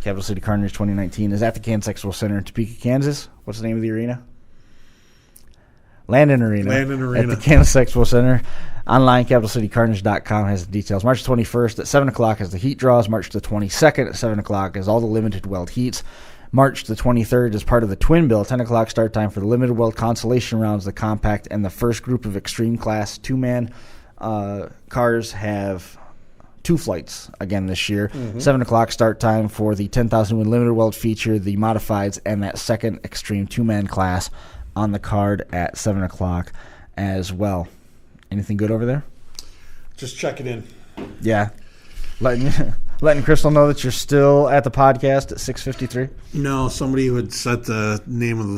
B: Capital City Carnage 2019 is at the Kansas Expo Center in Topeka, Kansas. What's the name of the arena? Landon Arena. At the Kansas Expo Center. Online, capitalcitycarnage.com has the details. March 21st at 7 o'clock is the heat draws. March the 22nd at 7 o'clock is all the limited weld heats. March the 23rd is part of the Twin Bill. 10 o'clock start time for the limited weld consolation rounds, the compact, and the first group of extreme class two-man cars have 2 flights again this year. 7 o'clock start time for the 10,000 win limited weld feature, the modifieds, and that second extreme two-man class on the card at 7 o'clock as well. Anything good over there?
C: Just checking in.
B: Yeah. Letting Crystal know that you're still at the podcast at 6:53.
C: No, somebody would set the name of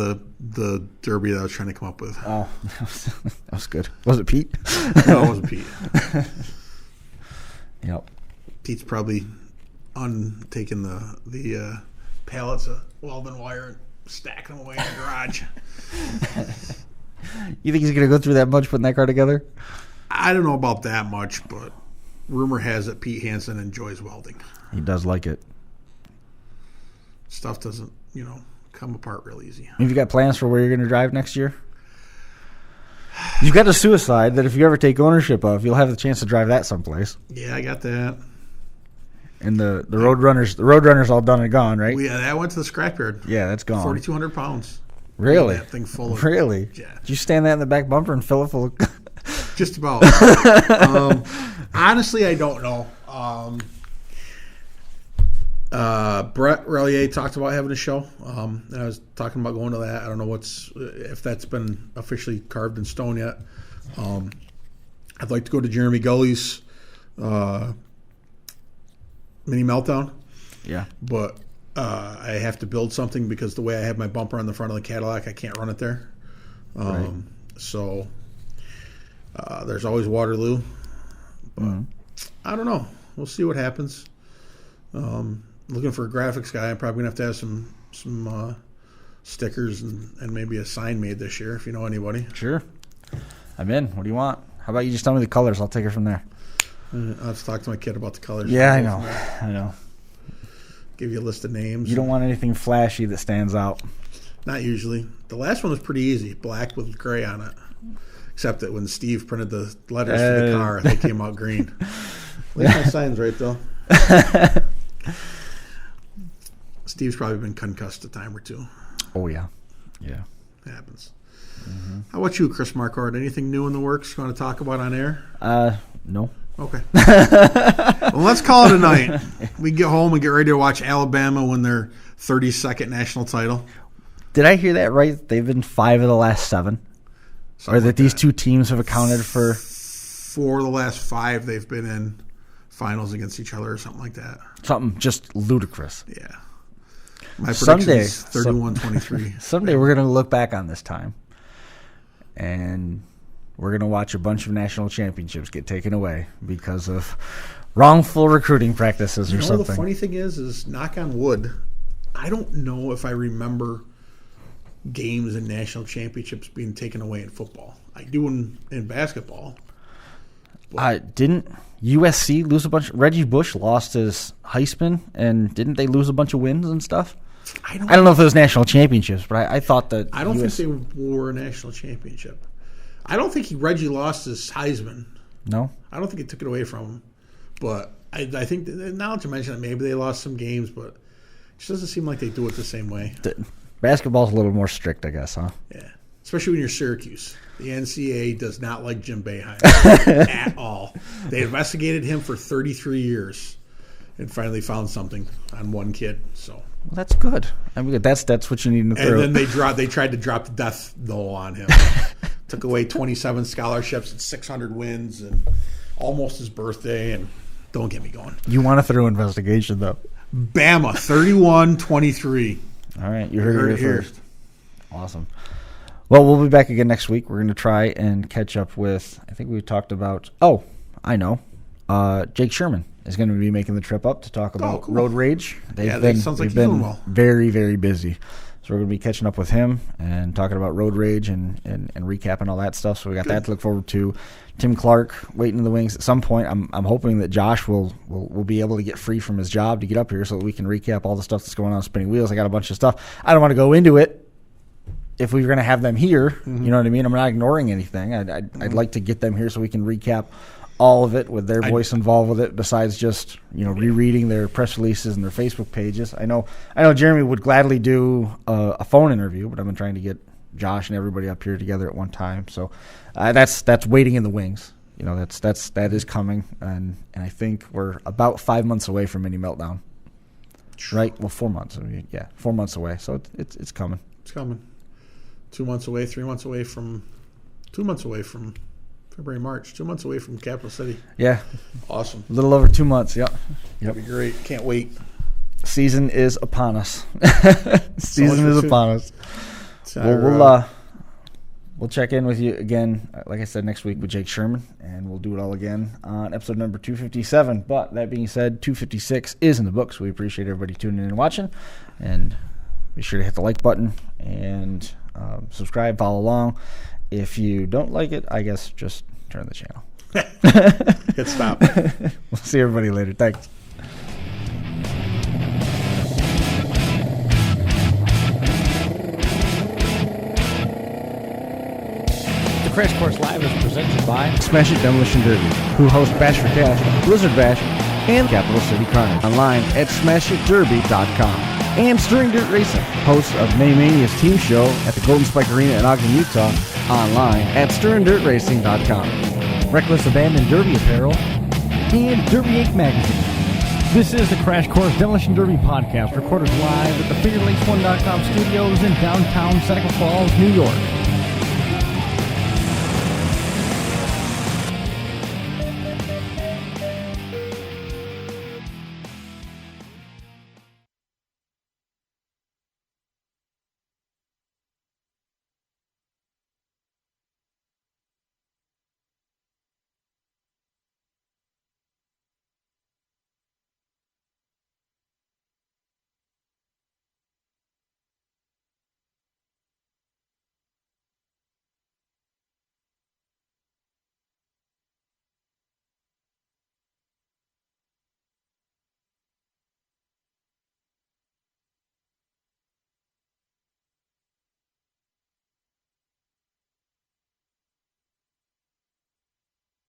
C: the derby that I was trying to come up with.
B: Oh, that was good. Was it Pete?
C: No, it wasn't Pete.
B: Yep.
C: Pete's probably taking the pallets of welding wire and stacking them away in the garage.
B: You think he's going to go through that much putting that car together?
C: I don't know about that much, but rumor has it Pete Hansen enjoys welding.
B: He does like it.
C: Stuff doesn't, come apart real easy.
B: Have you got plans for where you're going to drive next year? You've got a Suicide that if you ever take ownership of, you'll have the chance to drive that someplace.
C: Yeah, I got that.
B: And the Roadrunner's all done and gone, right?
C: Yeah, that went to the scrapyard.
B: Yeah, that's gone.
C: 4,200 pounds.
B: Really?
C: That thing full of.
B: Really?
C: Yeah.
B: Did you stand that in the back bumper and fill it full of?
C: Just about. Honestly, I don't know. Brett Relier talked about having a show, and I was talking about going to that. I don't know if that's been officially carved in stone yet. I'd like to go to Jeremy Gully's Mini Meltdown.
B: Yeah.
C: But I have to build something because the way I have my bumper on the front of the Cadillac, I can't run it there.
B: Right.
C: So there's always Waterloo. But I don't know. We'll see what happens. Looking for a graphics guy. I'm probably going to have some stickers and maybe a sign made this year if you know anybody.
B: Sure. I'm in. What do you want? How about you just tell me the colors? I'll take it from there.
C: I'll have to talk to my kid about the colors.
B: Yeah, I know.
C: give you a list of names.
B: You don't want anything flashy that stands out.
C: Not usually. The last one was pretty easy, black with gray on it. Except that when Steve printed the letters for the car, they came out green. At least my sign's right, though. Steve's probably been concussed a time or two.
B: Oh, yeah. Yeah.
C: It happens. Mm-hmm. How about you, Chris Marquardt? Anything new in the works you want to talk about on air?
B: No.
C: Okay. Well, let's call it a night. We get home and get ready to watch Alabama win their 32nd national title.
B: Did I hear that right? They've been 5 of the last 7? Or that these two teams have accounted for?
C: 4 of the last 5 they've been in finals against each other or something like that.
B: Something just ludicrous.
C: Yeah. My prediction is 31-23.
B: Someday we're going to look back on this time, and we're going to watch a bunch of national championships get taken away because of wrongful recruiting practices or something.
C: The funny thing is knock on wood, I don't know if I remember games and national championships being taken away in football. I do in basketball.
B: Didn't USC lose a bunch? Reggie Bush lost his Heisman, and didn't they lose a bunch of wins and stuff? I don't know if it was national championships, but I thought that.
C: I don't think they were a national championship. I don't think Reggie lost his Heisman.
B: No?
C: I don't think it took it away from him. But I think, now to mention it, maybe they lost some games, but it just doesn't seem like they do it the same way.
B: Basketball's a little more strict, I guess, huh?
C: Yeah. Especially when you're Syracuse. The NCAA does not like Jim Boeheim at all. They investigated him for 33 years and finally found something on one kid. So
B: well, that's good. I mean, that's what you need to throw.
C: And then they tried to drop the death knell on him. Took away 27 scholarships and 600 wins and almost his birthday. And don't get me going.
B: You want a thorough investigation, though.
C: Bama, 31-23.
B: All right, you heard it here first. Awesome. Well, we'll be back again next week. We're going to try and catch up with, I think we talked about, I know, Jake Sherman is going to be making the trip up to talk about Road Rage. They've been well. Very, very busy. So we're going to be catching up with him and talking about Road Rage and recapping all that stuff. So we got that to look forward to. Tim Clark waiting in the wings. At some point, I'm hoping that Josh will be able to get free from his job to get up here so that we can recap all the stuff that's going on Spinning Wheels. I got a bunch of stuff. I don't want to go into it if we were going to have them here. Mm-hmm. You know what I mean? I'm not ignoring anything. I'd like to get them here so we can recap all of it with their voice involved with it, besides just rereading their press releases and their Facebook pages. I know Jeremy would gladly do a phone interview, but I've been trying to get Josh and everybody up here together at one time. So that's waiting in the wings. That is coming, and I think we're about 5 months away from Mini Meltdown. Right? Well, 4 months. 4 months away. So it's coming.
C: It's coming. 2 months away. 3 months away from. 2 months away from. February, March, 2 months away from Capital City.
B: Yeah.
C: Awesome.
B: A little over 2 months, yep.
C: That'd be great. Can't wait.
B: Season is upon us. Season is upon us. We'll check in with you again, like I said, next week with Jake Sherman, and we'll do it all again on episode number 257. But that being said, 256 is in the books. We appreciate everybody tuning in and watching. And be sure to hit the like button and subscribe, follow along. If you don't like it, I guess just turn the channel.
C: Hit stop.
B: We'll see everybody later. Thanks. The Crash Course Live is presented by Smash It Demolition Derby, who host Bash for Cash, Blizzard Bash, and Capital City Carnage. Online at smashitderby.com. And Stirring Dirt Racing, host of May Mania's team show at the Golden Spike Arena in Ogden, Utah, online at stirringdirtracing.com. Reckless Abandon Derby Apparel, and Derby Inc. Magazine. This is the Crash Course Demolition Derby podcast, recorded live at the FingerLinks1.com studios in downtown Seneca Falls, New York.